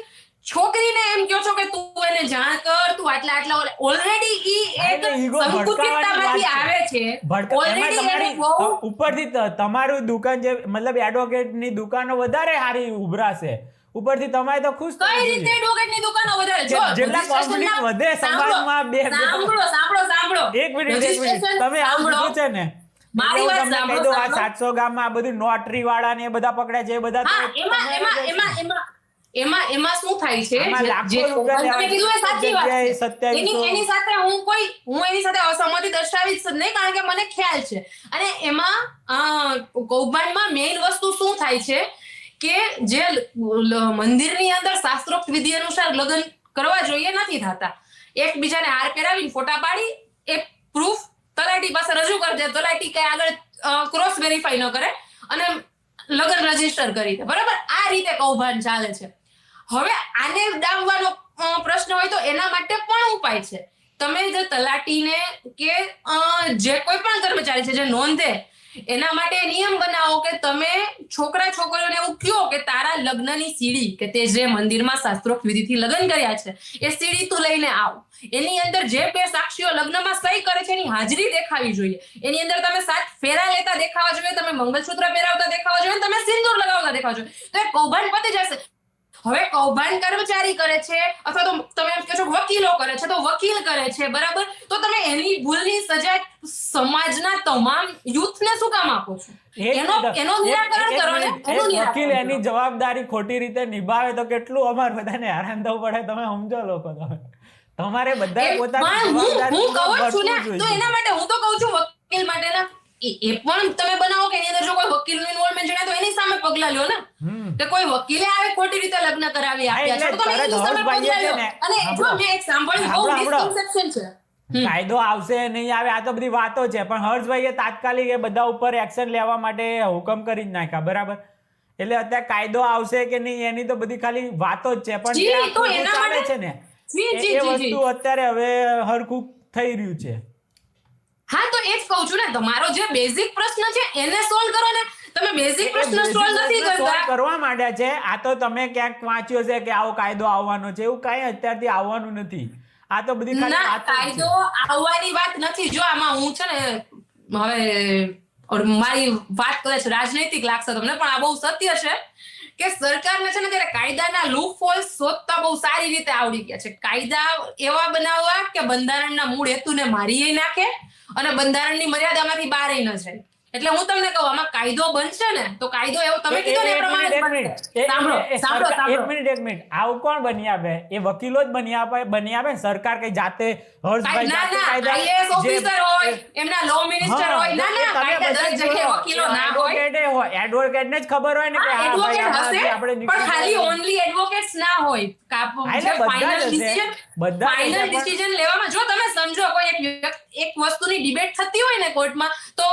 Speaker 2: છોકરીને એમ કહો છો કે તું એને જાણ કર, તું આટલા ઓલરેડી ઈ એક સંકુચિતતામાંથી આવે છે. ઓલરેડી
Speaker 1: ઉપરથી તમારું દુકાન જે મતલબ એડવોકેટની દુકાનો વધારે સારી ઉભરાશે. ઉપરથી તમારે તો ખુશ
Speaker 2: કઈ રીતે એડવોકેટની દુકાનો વધારે? જો
Speaker 1: જેટલા કોન્ફ્લિક્ટ વધે સમાજમાં
Speaker 2: સાંભળો
Speaker 1: એક મિનિટ તમે આવું કીધું છે ને
Speaker 2: મારી વાત સાંભળો.
Speaker 1: આ 700 ગામમાં આ બધું નોટરી વાળા ને એ બધા પકડ્યા છે, એ બધા
Speaker 2: એમાં શું થાય છે જે તમે કીધું એ સાચી વાત છે. એની સાથે હું એની સાથે અસહમતિ દર્શાવી જ નહીં કારણ કે મને ખ્યાલ છે. અને એમાં કૌભાંડમાં મેઇન વસ્તુ શું થાય છે કે જે મંદિરની અંદર શાસ્ત્રોક્ત વિધિ અનુસાર લગ્ન કરવા જોઈએ નથી થતા. એકબીજાને હાર પહેરાવીને ફોટા પાડી એક પ્રૂફ તલાટી પાસે રજૂ કરી દે, તલાટી કઈ આગળ ક્રોસ વેરીફાઈ ન કરે અને લગ્ન રજીસ્ટર કરી દે. બરાબર, આ રીતે કૌભાંડ ચાલે છે. હવે આને ડામવાનો પ્રશ્ન હોય તો એના માટે પણ ઉપાય છે. તમે જે તલાટીને કે જે કોઈ પણ કર્મચારી છે જે નોંધે એના માટે નિયમ બનાવો કે તમે છોકરા છોકરીઓને એવું કહો કે તારા લગ્નની સીડી કે તે જે મંદિરમાં શાસ્ત્રોક્ત વિધિથી લગ્ન કર્યા છે એ સીડી તું લઈને આવ. એની અંદર જે બે સાક્ષીઓ લગ્નમાં સહી કરે છે એની હાજરી દેખાવી જોઈએ. એની અંદર તમે 7 ફેરા લેતા દેખાવા જોઈએ, તમે મંગળસૂત્ર પહેરાવતા દેખાવા જોઈએ, તમે સિંદૂર લગાવતા દેખાવા જોઈએ. તો એ કૌભાંડ પતી જશે. હવે કૌભાંડ કર્મચારી કરે છે અથવા તો તમે એમ કહો છો વકીલો કરે છે તો વકીલ કરે છે, બરાબર, તો તમે એની ભૂલની સજા સમાજના તમામ યુથને શું કામ આપો છો? એનો નિરાકરણ કરો ને, એનું
Speaker 3: વકીલ
Speaker 2: નિરાકરણ
Speaker 3: એની
Speaker 2: કરો.
Speaker 3: જવાબદારી ખોટી રીતે નિભાવે તો કેટલું અમાર બધાને હેરાન થવું પડે. તમે સમજો લોકો, તમારે બધાએ પોતાની
Speaker 2: પણ
Speaker 3: જવાબદારી
Speaker 2: હું કહું છું ને,
Speaker 3: ભરવું
Speaker 2: તો
Speaker 3: જોઈએ.
Speaker 2: એના માટે હું તો કહું છું વકીલ માટેના એ પણ તમે બનાવો કે એની અંદર જો કોઈ વકીલનું ઇન્વોલ્વમેન્ટ જણાય તો એની સામે પગલા લ્યો ને. કે કોઈ વકીલે આવે ખોટી રીતે લગ્ન કરાવી આપ્યા છે તો તમે એની સામે પગલા લ્યો. અને જો મેં એક સાંભળ્યું બહુ મિસકન્સેપ્શન છે.
Speaker 3: કાયદો આવશે નહીં આવે આ તો બધી વાતો છે, પણ હર્ષભાઈએ તાત્કાલિક એ બધા ઉપર એક્શન લેવા માટે હુકમ કરી જ નાખ્યા, બરાબર. એટલે અત્યારે કાયદો આવશે કે નહીં એની તો બધી ખાલી વાતો જ છે, પણ
Speaker 2: જી,
Speaker 3: ત્યાં
Speaker 2: તો
Speaker 3: ખોટું
Speaker 2: એના
Speaker 3: ચાલે
Speaker 2: માટે-
Speaker 3: છે ને
Speaker 2: જી,
Speaker 3: એ
Speaker 2: જી.
Speaker 3: વસ્તુ અત્યારે હવે હરખું થઈ રહ્યું છે.
Speaker 2: હા, તો એ જ કહું છું ને, તમારો જે બેઝિક પ્રશ્ન છે એને સોલ્વ કરો ને. તમે બેઝિક પ્રશ્ન સોલ્વ નથી
Speaker 3: solve
Speaker 2: કરતા.
Speaker 3: કરવા માંડ્યા છે. આ તો તમે ક્યાંક વાંચ્યો છે કે આવો કાયદો આવવાનો છે, એવું કાંઈ અત્યારથી આવવાનું નથી. આ તો બધી ખાલી
Speaker 2: ના,
Speaker 3: વાતો જ
Speaker 2: કાયદો
Speaker 3: છે.
Speaker 2: આવવાની વાત નથી. જો આમાં હું છે ને હવે મારી વાત કદાચ રાજનૈતિક લાગશે તમને, પણ આ બહુ સત્ય છે કે સરકારને છે ને ત્યારે કાયદાના લૂપ હોલ્સ શોધતા બહુ સારી રીતે આવડી ગયા છે. કાયદા એવા બનાવવા કે બંધારણના મૂળ હેતુને મારી નાખે અને બંધારણની મર્યાદામાંથી બહાર ન જાય. એટલે હું તમને કહું આમાં કાયદો બનશે ને તો કાયદો એવો તમે કીધું ને એ પ્રમાણે જ બનશે. સાંભળો.
Speaker 3: એક મિનિટ આવું કોણ બની આપે? એ વકીલો જ બની આપે ને? સરકાર કઈ જાતે હર્ષભાઈ
Speaker 2: ના,
Speaker 3: જાતે
Speaker 2: ના,
Speaker 3: કાયદા
Speaker 2: IAS
Speaker 3: જે-
Speaker 2: ઓફિસર હોય, એમના લો મિનિસ્ટર
Speaker 3: હા,
Speaker 2: હોય. ના,
Speaker 3: એ
Speaker 2: ના,
Speaker 3: તમે
Speaker 2: કાયદા દરેક
Speaker 3: બધા
Speaker 2: જગ્યાએ વકીલો ના હોય.
Speaker 3: એડવોકેટે હોય, એડવોકેટને જ ખબર હોય ને કે હા ભાઈ
Speaker 2: એડવોકેટ
Speaker 3: આમાંથી
Speaker 2: હશે
Speaker 3: આપણે
Speaker 2: પણ
Speaker 3: નીકળી
Speaker 2: ખાલી
Speaker 3: જવાનું.
Speaker 2: ઓનલી એડવોકેટ્સ ના હોય.
Speaker 3: હા, એટલે બધા જ હશે. બધા જ હશે,
Speaker 2: ફાઇનલ
Speaker 3: પણ-
Speaker 2: ડિસિઝન લેવામાં જો તમે સમજો કોઈ એક વસ્તુની ડિબેટ થતી હોય ને કોર્ટમાં તો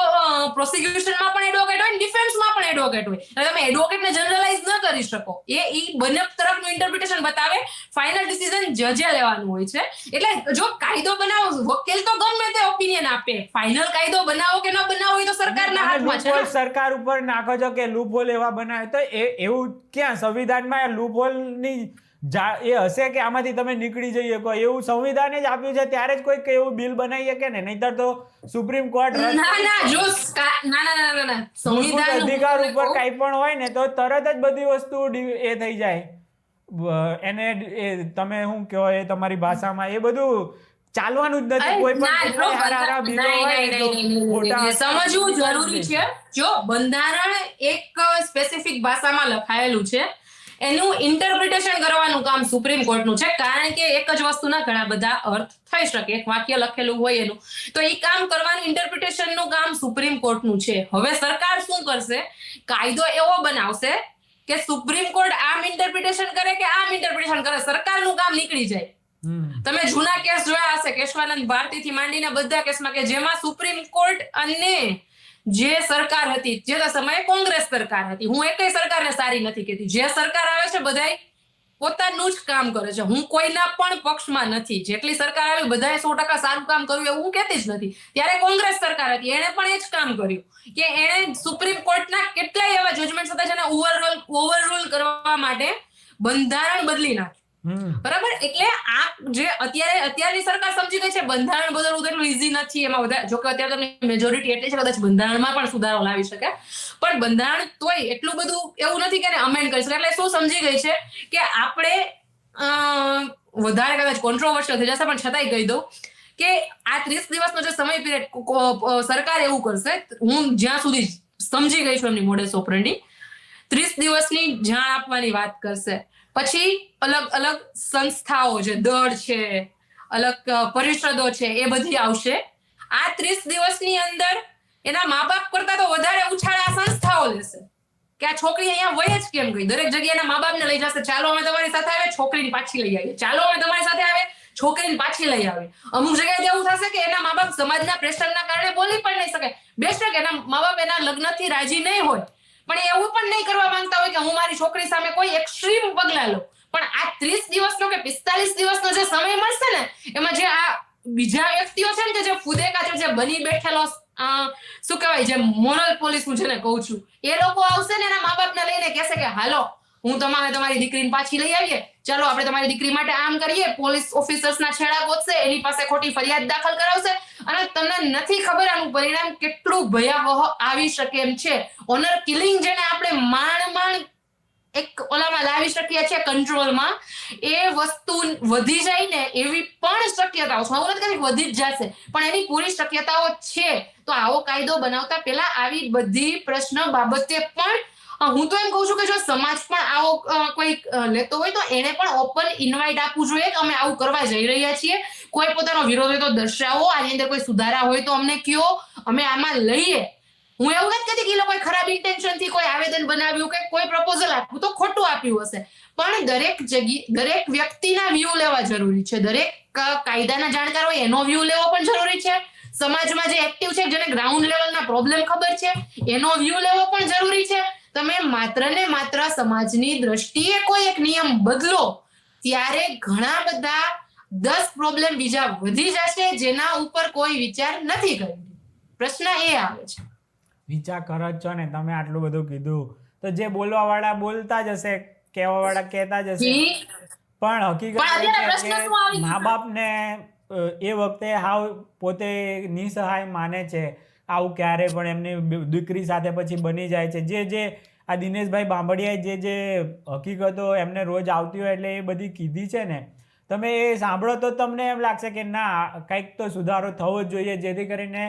Speaker 2: પ્રોસિક્યુશનમાં પણ એડવોકેટ હોય ને ડિફેન્સમાં પણ એડવોકેટ હોય. એટલે તમે એડવોકેટને જનરલાઇઝ ન કરી શકો. એ બંને તરફનું ઇન્ટરપ્રિટેશન બતાવે. ફાઇનલ ડિસિઝન જજે લેવાનું હોય છે. એટલે જો કાયદો બનાવો, વકીલ તો ગમે તે ઓપિનિયન આપે, ફાઇનલ કાયદો બનાવો કે ન બનાવો એ તો સરકારના હાથમાં છે
Speaker 3: loophole
Speaker 2: ને.
Speaker 3: સરકાર ઉપર નાખો છો કે લૂપહોલ એવા બનાવે તો એવું ક્યાં સંવિધાનમાં લૂપહોલની એ હશે કે આમાંથી તમે નીકળી જઈ શકો? એવું સંવિધાને જ આપ્યું છે ત્યારે જ કોઈક એવું બિલ બનાવી શકે ને, નહીંતર તો સુપ્રીમ કોર્ટ
Speaker 2: ના, જો ના. સંવિધાન
Speaker 3: અધિકાર ઉપર કાંઈ પણ હોય ને તો તરત જ બધી વસ્તુ એ થઈ જાય. એને તમે શું કહો એ તમારી ભાષામાં એ બધું ચાલવાનું જ નથી. કોઈ પણ કેટલાય હારા બિલો હોય ને તો ખોટા
Speaker 2: સમજવું જરૂરી છે. જો બંધારણ એક સ્પેસિફિક ભાષામાં લખાયેલું છે, એનું ઇન્ટરપ્રિટેશન કરવાનું કામ સુપ્રીમ કોર્ટનું છે. કારણ કે એક જ વસ્તુના ઘણા બધા અર્થ થઈ શકે. એક વાક્ય લખેલું હોય એનું તો એ કામ કરવાનું ઇન્ટરપ્રિટેશનનું કામ સુપ્રીમ કોર્ટનું છે. હવે સરકાર શું કરશે? કાયદો એવો બનાવશે કે સુપ્રીમ કોર્ટ આમ ઇન્ટરપ્રિટેશન કરે કે આમ ઇન્ટરપ્રિટેશન કરે, સરકારનું કામ નીકળી જાય. તમે જૂના કેસ જોયા હશે, કેશવાનંદ ભારતીથી માંડીને બધા કેસમાં કે જેમાં સુપ્રીમ કોર્ટ અને જે સરકાર હતી જે સમયે કોંગ્રેસ સરકાર હતી, હું એકેય સરકારને સારી નથી કહેતી, જે સરકાર આવે છે બધાય પોતાનું જ કામ કરે છે. હું કોઈના પણ પક્ષમાં નથી. જેટલી સરકાર આવી બધાએ 100% સારું કામ કર્યું એવું હું કહેતી જ નથી. ત્યારે કોંગ્રેસ સરકાર હતી, એણે પણ એ જ કામ કર્યું કે એણે સુપ્રીમ કોર્ટના કેટલાય એવા જજમેન્ટ હતા જેને ઓવરરૂલ કરવા માટે બંધારણ બદલી નાખ્યું. બરાબર. એટલે આ જે અત્યારની સરકાર સમજી ગઈ છે બંધારણ બદલવું એટલું ઈઝી નથી. એમાં બધા જોકે અત્યારે તમને મેજોરિટી એટલી છે કદાચ બંધારણમાં પણ સુધારો લાવી શકે, પણ બંધારણ તોય એટલું બધું એવું નથી કે અમેન્ડ કરી શકે. એટલે શું સમજી ગઈ છે કે આપણે વધારે કદાચ કોન્ટ્રોવર્શિયલ થઈ જશે પણ છતાંય કહી દઉં કે આ 30 દિવસનો જે સમય પીરિયડ સરકાર એવું કરશે, હું જ્યાં સુધી સમજી ગઈ છું એમની મોડેસ ઓપરેન્ડી, 30 દિવસની જાણ આપવાની વાત કરશે. પછી અલગ અલગ સંસ્થાઓ જે દળ છે, અલગ પરિષદો છે, એ બધી આવશે. આ 30 દિવસની અંદર એના મા બાપ કરતા તો વધારે ઉછાળા સંસ્થાઓ લેશે કે આ છોકરી અહીંયા વય જ કેમ ગઈ. દરેક જગ્યાએ એના મા બાપને લઈ જશે, ચાલો અમે તમારી સાથે આવે, છોકરીને પાછી લઈ આવીએ, ચાલો અમે તમારી સાથે આવે, છોકરીને પાછી લઈ આવીએ. અમુક જગ્યાએ એવું થશે કે એના મા બાપ સમાજના પ્રેશરના કારણે બોલી પણ નહીં શકે. બેશક એના મા બાપ એના લગ્નથી રાજી નહીં હોય, પણ એવું પણ નહીં કરવા માંગતા હોય કે હું મારી છોકરી સામે કોઈ એક્સ્ટ્રીમ પગલા લઉં. પણ આ 30 દિવસનો કે 45 દિવસનો જે સમય મળશે ને એમાં જે આ બીજા વ્યક્તિઓ છે ને જે ફુદેકા છે, જે બની બેઠેલો શું કહેવાય, જે મોરલ પોલીસ હું જેને કહું છું, એ લોકો આવશે ને એના મા બાપને લઈને કહેશે કે હાલો હું તમારી દીકરીને પાછી લઈ આવીએ, ચાલો આપણે તમારી દીકરી માટે આમ કરીએ. પોલીસ ઓફિસર્સના છેડા ગોતશે, એની પાસે ખોટી ફરિયાદ દાખલ કરાવશે અને તમને નથી ખબર આનું પરિણામ કેટલું ભયાવહ આવી શકે એમ છે. ઓનર કિલિંગ જેને આપણે માંડ એક ઓલામાં લાવી શકીએ છીએ કંટ્રોલમાં, એ વસ્તુ વધી જાય ને એવી પણ શક્યતાઓ છે. એવું નથી કે વધી જ જશે, પણ એની પૂરી શક્યતાઓ છે. તો આવો કાયદો બનાવતા પહેલા આવી બધી પ્રશ્ન બાબતે પણ હું તો એમ કહું છું કે જો સમાજ પણ આવો કોઈ લેતો હોય તો એને પણ ઓપન ઇન્વાઇટ આપવું જોઈએ કે અમે આવું કરવા જઈ રહ્યા છીએ. કોઈ પોતાનો વિરોધ હોય તો દર્શાવો, આની અંદર કોઈ સુધારા હોય તો અમને કયો, અમે આમાં લઈએ. હું એવું નથી કહેતી કે એ લોકોએ ખરાબ ઇન્ટેન્શન થી કોઈ આવેદન બનાવ્યું કે કોઈ પ્રપોઝલ આપ્યું તો ખોટું આપ્યું હશે, પણ દરેક વ્યક્તિના વ્યૂ લેવા જરૂરી છે. દરેક કાયદાના જાણકાર હોય એનો વ્યૂ લેવો પણ જરૂરી છે. સમાજમાં જે એક્ટિવ છે, જેને ગ્રાઉન્ડ લેવલના પ્રોબ્લેમ ખબર છે, એનો વ્યૂ લેવો પણ જરૂરી છે. તમે માત્ર ને માત્ર સમાજની દ્રષ્ટિએ કોઈ એક નિયમ બદલો ત્યારે ઘણા બધા 10 પ્રોબ્લેમ બીજા વધી જશે જેના ઉપર કોઈ વિચાર નથી કરી. પ્રશ્ન એ આવે છે.
Speaker 3: વિચાર કરો જ છો ને તમે, આટલું બધું કીધું તો જે બોલવા વાળા બોલતા જ હશે, કહેવા વાળા કહેતા જ હશે, પણ હકીકત એ છે કે મા બાપને એ વખતે હાવ પોતે નિસહાય માને છે. આવું ક્યારે પણ એમની દીકરી સાથે પછી બની જાય છે. જે આ દિનેશભાઈ બાંભડિયાએ જે હકીકતો એમને રોજ આવતી હોય એટલે એ બધી કીધી છે ને, તમે એ સાંભળો તો તમને એમ લાગશે કે ના, કંઈક તો સુધારો થવો જ જોઈએ, જેથી કરીને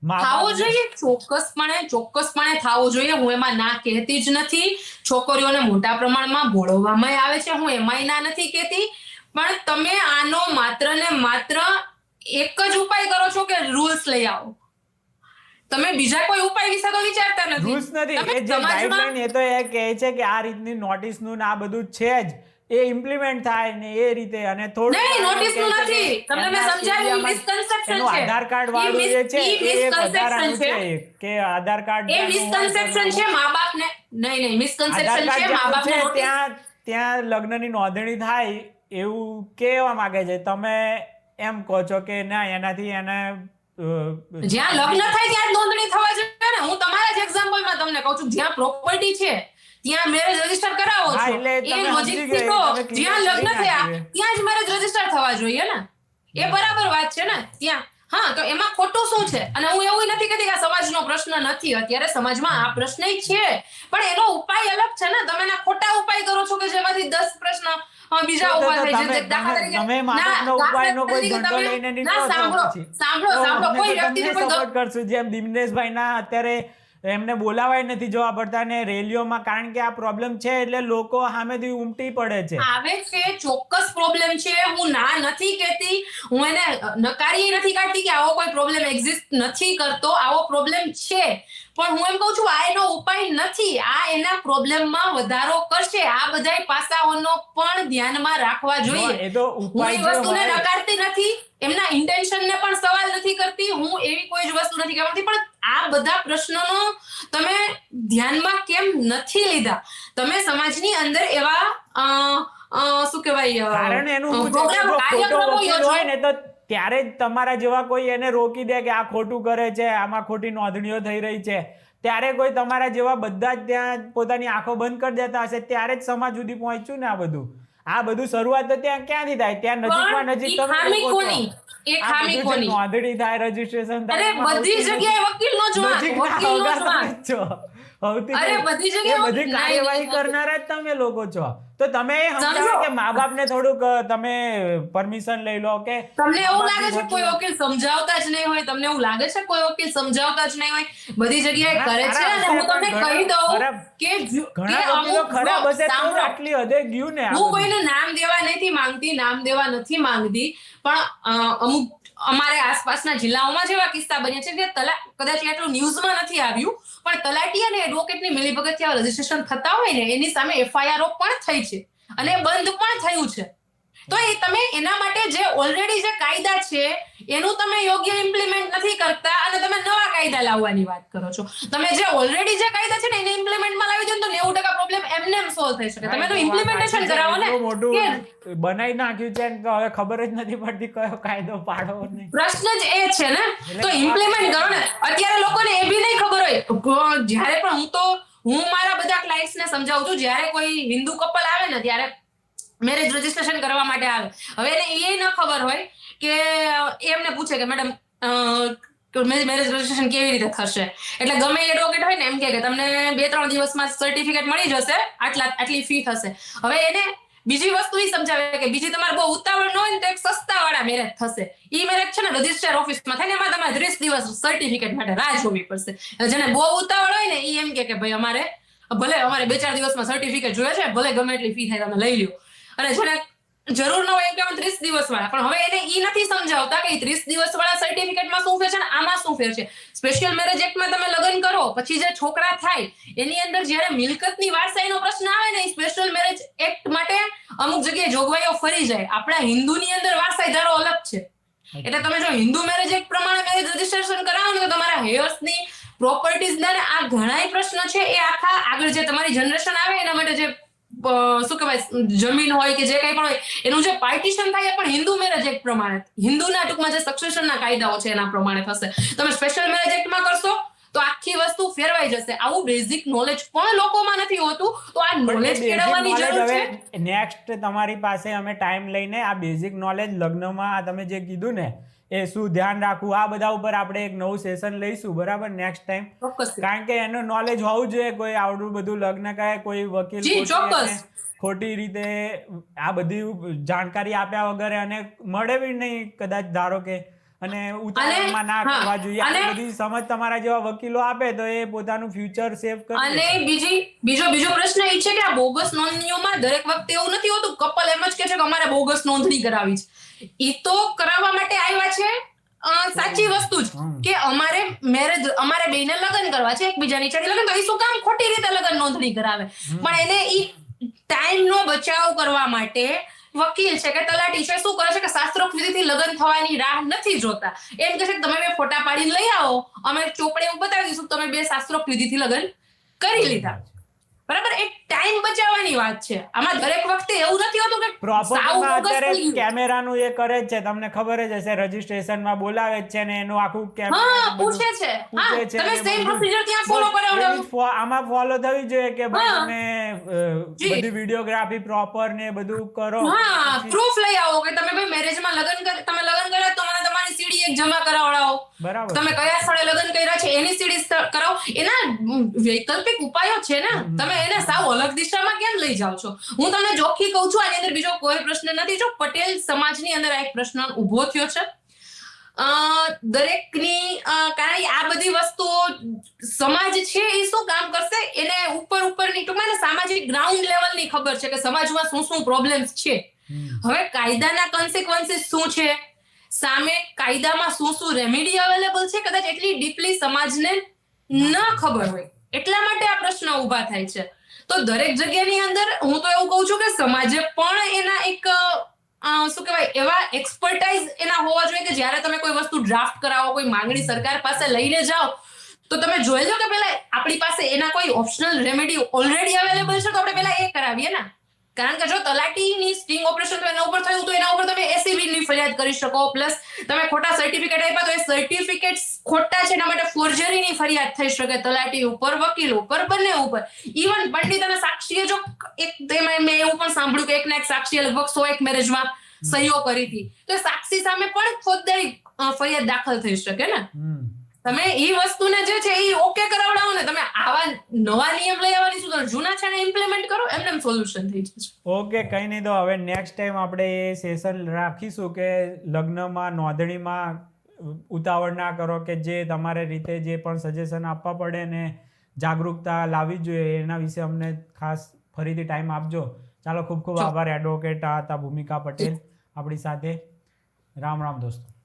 Speaker 2: થવો જોઈએ. ચોક્કસપણે થવો જોઈએ. હું એમાં ના કહેતી જ નથી. છોકરીઓને મોટા પ્રમાણમાં ભોળવવામાં આવે છે, હું એમાંય ના નથી કહેતી, પણ તમે આનો માત્ર ને માત્ર એક જ ઉપાય કરો છો કે રૂલ્સ લઈ આવો. તમે બીજા કોઈ ઉપાય વિશે તો વિચારતા નથી.
Speaker 3: રૂલ્સ નથી, એ જે ગાઈડલાઈન એ તો એ કહે છે કે આ રીતની નોટિસનું ને આ બધું છે જ, એ ઇમ્પ્લિમેન્ટ થાય ને એ રીતે. અને થોડું
Speaker 2: નહીં, નોટિસનું નથી, તમને મેં સમજાવ્યું, મિસકન્સેપ્શન છે.
Speaker 3: આધાર કાર્ડ વાળું જે છે એ એક વધારાનું છે કે આધાર કાર્ડ
Speaker 2: એ મિસકન્સેપ્શન છે મા બાપને. નહીં, મિસકન્સેપ્શન છે મા બાપને.
Speaker 3: ત્યાં લગ્નની નોંધણી થાય એવું કહેવા માંગે છે. તમે એમ કહો છો કે ના, એનાથી એને
Speaker 2: જ્યાં લગ્ન થાય ત્યાં નોંધણી થવા જોઈએ ને. હું તમારા જ એક્ઝામ્પલમાં તમને કહું છું, જ્યાં પ્રોપર્ટી છે ત્યાં મેરેજ રજીસ્ટર કરાવો છો, એ નજીકથી તો જ્યાં લગ્ન થયા ત્યાં જ મેરેજ રજીસ્ટર થવા જોઈએ ને. એ બરાબર વાત છે ને ત્યાં. હા, તો એમાં ખોટું શું છે? અને હું એવું નથી કહેતી કે સમાજનો પ્રશ્ન નથી. અત્યારે સમાજમાં આ પ્રશ્ન છે, પણ એનો ઉપાય અલગ છે ને. તમે એના ખોટા ઉપાય કરો છો કે જેમાંથી 10 પ્રશ્ન બીજા ઉભા થઈ જાય.
Speaker 3: તમે માનવનો ઉપાયનો કોઈ ઘંટો લઈને નીકળો છો,
Speaker 2: સાંભળો કોઈ વ્યક્તિને કોઈ
Speaker 3: સપોર્ટ કરશું. જેમ દિનેશભાઈના અત્યારે એમને બોલાવાય નથી જોવા પડતા ને રેલીઓમાં, કારણ કે આ પ્રોબ્લેમ છે એટલે લોકો સામેથી ઉમટી પડે છે.
Speaker 2: આવે છે, ચોક્કસ પ્રોબ્લેમ છે. હું ના નથી કહેતી, હું એને નકારી નથી કાઢતી કે આવો કોઈ પ્રોબ્લેમ એક્ઝિસ્ટ નથી કરતો. આવો પ્રોબ્લેમ છે, પણ હું એમ કહું છું આ એનો ઉપાય નથી. આ એના પ્રોબ્લેમમાં વધારો કરશે. આ બધા પાસાઓનો પણ ધ્યાનમાં રાખવા જોઈએ.
Speaker 3: એ તો
Speaker 2: હું એ વસ્તુને નકારતી નથી, એમના ઇન્ટેન્શનને પણ સવાલ નથી કરતી. હું એવી કોઈ જ વસ્તુ નથી કહેતી, પણ આ બધા પ્રશ્નોનો તમે ધ્યાનમાં કેમ નથી લીધા? તમે સમાજની અંદર એવા શું કહેવાય,
Speaker 3: કારણ એનું હોય ને તો ત્યારે જ તમારા જેવા કોઈ એને રોકી દે કે આ ખોટું કરે છે, આમાં ખોટી નોંધણીઓ થઈ રહી છે. ત્યારે કોઈ તમારા જેવા બધા જ ત્યાં પોતાની આંખો બંધ કરી દેતા હશે, ત્યારે જ સમાજ સુધી પહોંચ્યું ને આ બધું શરૂઆત તો ત્યાં ક્યાંથી થાય? ત્યાં નજીકમાં નજીક નોંધણી થાય, રજીસ્ટ્રેશન થાય,
Speaker 2: બધી જગ્યાએ વકીલ
Speaker 3: બધી કાર્યવાહી કરનારા જ તમે લોકો છો. તો તમે સમજાવો કે મા બાપને થોડુંક તમે પરમિશન લઈ લો. કે
Speaker 2: તમને એવું લાગે છે કોઈ વકીલ સમજાવતા જ નહીં હોય? તમને એવું લાગે છે કોઈ વકીલ સમજાવતા જ નહીં હોય? બધી જગ્યાએ કરે છે. અને હું તમને કહી દઉં કે
Speaker 3: ઘણા વકીલો ખરાબ હશે તો આટલી હદે ગયું ને.
Speaker 2: હું કોઈનું નામ દેવા નથી માંગતી, પણ અમુક અમારે આસપાસના જિલ્લાઓમાં જેવા કિસ્સા બન્યા છે કે કદાચ એટલું ન્યૂઝમાં નથી આવ્યું, પણ તલાટી અને એડવોકેટની મિલીભગતથી રજીસ્ટ્રેશન થતા હોય ને એની સામે એફઆઈઆર પણ થઈ છે અને બંધ પણ થયું છે. તો એ તમે એના માટે જે ઓલરેડી જે કાયદા છે એનું તમે યોગ્ય ઇમ્પ્લિમેન્ટ નથી કરતા અને તમે નવા કાયદા લાવવાની વાત કરો છો. તમે જે ઓલરેડી જે કાયદા છે ને એને ઇમ્પ્લિમેન્ટમાં લાવી દો તો 90% પ્રોબ્લેમ એમને એમ સોલ્વ થઈ શકે. તમે તો ઇમ્પ્લિમેન્ટેશન કરાવો ને.
Speaker 3: મોટું બનાવી નાખ્યું છે તો હવે ખબર જ નથી પડતી કયો કાયદો પાડવો નહીં.
Speaker 2: પ્રશ્ન જ એ છે ને, તો ઇમ્પ્લિમેન્ટ કરો ને. અત્યારે લોકોને એ બી નહીં ખબર હોય. જ્યારે પણ હું મારા બધા ક્લાયન્ટ્સને સમજાવું છું, જ્યારે કોઈ હિન્દુ કપલ આવે ને ત્યારે મેરેજ રજીસ્ટ્રેશન કરવા માટે આવે. હવે એને એ ન ખબર હોય કે એમને પૂછે કે મેડમ મેરેજ રજીસ્ટ્રેશન કેવી રીતે થશે. એટલે ગમે એડવોકેટ હોય ને એમ કે તમને 2-3 દિવસમાં સર્ટિફિકેટ મળી જશે, આટલી ફી થશે. હવે એને બીજી વસ્તુ ઈ સમજાવે કે બીજી તમારે બહુ ઉતાવળ ન હોય ને તો એક સસ્તા વાળા મેરેજ થશે. ઈ મેરેજ છે ને રજિસ્ટર ઓફિસમાં થાય ને એમાં તમારે 30 દિવસ સર્ટિફિકેટ માટે રાહ જોવી પડશે. જેને બહુ ઉતાવળ હોય ને ઈ એમ કે ભાઈ અમારે 2-4 દિવસમાં સર્ટિફિકેટ જોઈએ છે, ભલે ગમે એટલી ફી થાય તમે લઈ લ્યો. અને જેને જરૂર ન હોય એમ કે 30 દિવસ વાળા, પણ હવે એને ઈ નથી સમજાવતા કે 30 દિવસ વાળા સર્ટિફિકેટમાં શું ફેર છે ને આમાં શું ફેર છે. સ્પેશિયલ મેરેજ એક્ટમાં તમે લગ્ન કરો પછી જે છોકરા થાય એની અંદર જ્યારે મિલકતની વારસાઈનો પ્રશ્ન આવે ને, સ્પેશિયલ મેરેજ એક્ટ માટે અમુક જગ્યાએ જોગવાઈઓ ફરી જાય. આપણા હિન્દુની અંદર વારસાઈ ધારો અલગ છે. એટલે તમે જો હિન્દુ મેરેજ એક્ટ પ્રમાણે મેરેજ રજીસ્ટ્રેશન કરાવો ને તો તમારા હેયર્સની પ્રોપર્ટીઝ ના આ ઘણાય પ્રશ્ન છે એ આખા આગળ જે તમારી જનરેશન આવે એના માટે જે શું કહેવાય જમીન હોય કે જે કંઈ પણ હોય એનું જે પાર્ટીશન થાય એ પણ હિન્દુ મેરેજ એક્ટ પ્રમાણે, હિન્દુના ટૂંકમાં જે સક્સેશનના કાયદાઓ છે એના પ્રમાણે થશે. તમે સ્પેશિયલ મેરેજ એક્ટમાં કરશો તો આખી વસ્તુ ફેરવાઈ જશે. આવું બેઝિક નોલેજ પણ લોકોમાં નથી હોતું, તો આ નોલેજ કેળવવાની જરૂર છે.
Speaker 3: નેક્સ્ટ તમારી પાસે અમે ટાઈમ લઈને આ બેઝિક નોલેજ લગ્નમાં આ તમે જે કીધું ને એ શું ધ્યાન રાખવું આ બધા ઉપર આપણે એક નવું સેશન લઈશું, બરાબર, નેક્સ્ટ ટાઈમ. કારણ કે એનું નોલેજ હોવું જોઈએ. કોઈ આવડું બધું લગ્ન કરે, કોઈ વકીલ ખોટી રીતે આ બધી જાણકારી આપ્યા વગર અને મળે બી નહીં કદાચ, ધારો કે, અને ઉતાવળમાં ના કરવા જોઈએ. આ બધી સમજ તમારા જેવા વકીલો આપે તો એ પોતાનું ફ્યુચર સેવ કરે.
Speaker 2: અને બીજો પ્રશ્ન એ છે કે આ બોગસ નોંધણીઓમાં દરેક વખતે એવું નથી હોતું. કપલ એમ જ કે છે કે અમારે બોગસ નોંધણી કરાવી છે. ઈ તો કરાવવા માટે આવ્યા છે સાચી વસ્તુ જ કે અમારે બેને લગ્ન કરવા છે, એકબીજાની ચડી લગ્ન, તો એ શું કામ ખોટી રીતે લગ્ન નોંધણી કરાવે. પણ એને ઈ ટાઈમ નો બચાવ કરવા માટે વકીલ છે કે તલાટી છે શું કરે છે કે શાસ્ત્રોક્ત વિધિથી લગ્ન થવાની રાહ નથી જોતા. એમ કહે છે કે તમે 2 ફોટા પાડીને લઈ આવો, અમે ચોપડે એવું બતાવી દઈશું તમે 2 શાસ્ત્રોક્ત વિધિથી લગ્ન કરી લીધા. બરાબર, એક ટાઈમ બચાવવાની વાત છે. આમાં દરેક વખતે એવું નથી હોતું કે
Speaker 3: પ્રોપર્ટીમાં અત્યારે કેમેરાનું એ કરે જ છે, તમને ખબર જ હશે, રજીસ્ટ્રેશનમાં બોલાવે જ છે ને એનું આખું કેમેરા
Speaker 2: પૂછે છે. તમે સેમ પ્રોસિજર ત્યાં ફોલો કરાવડાવો.
Speaker 3: આમાં ફોલો થવી જોઈએ કે ભાઈ તમે બધી વિડિયોગ્રાફી પ્રોપર ને બધું કરો.
Speaker 2: પ્રૂફ લઈ આવો કે તમે ભાઈ મેરેજમાં લગ્ન કર્યા તો મને તમારી સીડી એક જમા કરાવડાવો.
Speaker 3: બરાબર,
Speaker 2: તમે કયા સ્થળે લગ્ન કર્યા છે એની સીડી કરાવો. એના વૈકલ્પિક ઉપાયો છે ને, તમે એને સાવ અલગ દિશામાં કેમ લઈ જાઓ છો? હું તમને ચોખ્ખી કહું છું, આની અંદર બીજો કોઈ પ્રશ્ન નથી. જો પટેલ સમાજની અંદર આ એક પ્રશ્ન ઉભો થયો છે દરેકની, કારણ આ બધી વસ્તુઓ સમાજ છે એ શું કામ કરશે, એને ઉપરની ટૂંકમાં સામાજિક ગ્રાઉન્ડ લેવલની ખબર છે કે સમાજમાં શું પ્રોબ્લેમ્સ છે. હવે કાયદાના કોન્સિક્વન્સીસ શું છે, સામે કાયદામાં શું રેમેડી અવેલેબલ છે, કદાચ એટલી ડીપલી સમાજને ન ખબર હોય. એટલા માટે આ પ્રશ્ન ઉભા થાય છે. તો દરેક જગ્યાની અંદર હું તો એવું કહું છું કે સમાજે પણ એના એક શું કહેવાય એવા એક્સપર્ટાઇઝ એના હોવા જોઈએ કે જ્યારે તમે કોઈ વસ્તુ ડ્રાફ્ટ કરાવો, કોઈ માંગણી સરકાર પાસે લઈને જાઓ તો તમે જોઈ લો કે પેલા આપણી પાસે એના કોઈ ઓપ્શનલ રેમેડી ઓલરેડી અવેલેબલ છે તો આપણે પેલા એ કરાવીએ ને. કારણ કે જો તલાટીની સ્ટિંગ ઓપરેશન તો એના ઉપર થયું તો એના ઉપર તમે એસીબી ની ફરિયાદ કરી શકો. પ્લસ તમે ખોટા સર્ટિફિકેટ આપ્યા તો એ સર્ટિફિકેટ ખોટા છે એના માટે ફોર્જરીની ફરિયાદ થઈ શકે તલાટી ઉપર, વકીલ ઉપર, બંને ઉપર. ઇવન પંડિત અને સાક્ષીએ જો મેં એવું પણ સાંભળ્યું કે એકના એક સાક્ષીએ લગભગ 101 મેરેજમાં સહીઓ કરી હતી, તો સાક્ષી સામે પણ ફોજદારી ફરિયાદ દાખલ થઈ શકે ને. તમે એ વસ્તુને જે છે એ ઓકે કરાવડાવો ને, તમે આવા નવા નિયમ લઈ આવવાની શું કરો, જૂના છે ને ઇમ્પ્લિમેન્ટ કરો, એમને સોલ્યુશન થઈ જશે.
Speaker 3: ઓકે, કઈ નહીં. તો હવે નેક્સ્ટ ટાઈમ આપણે એ સેશન રાખીશું કે લગ્નમાં નોંધણીમાં ઉતાવળ ના કરો, કે જે તમારે રીતે જે પણ સજેશન આપવા પડે ને જાગૃતતા લાવવી જોઈએ એના વિશે અમને ખાસ ફરીથી ટાઈમ આપજો. ચાલો, ખૂબ ખૂબ આભાર. એડવોકેટ હતા ભૂમિકા પટેલ આપણી સાથે. રામ રામ દોસ્તો.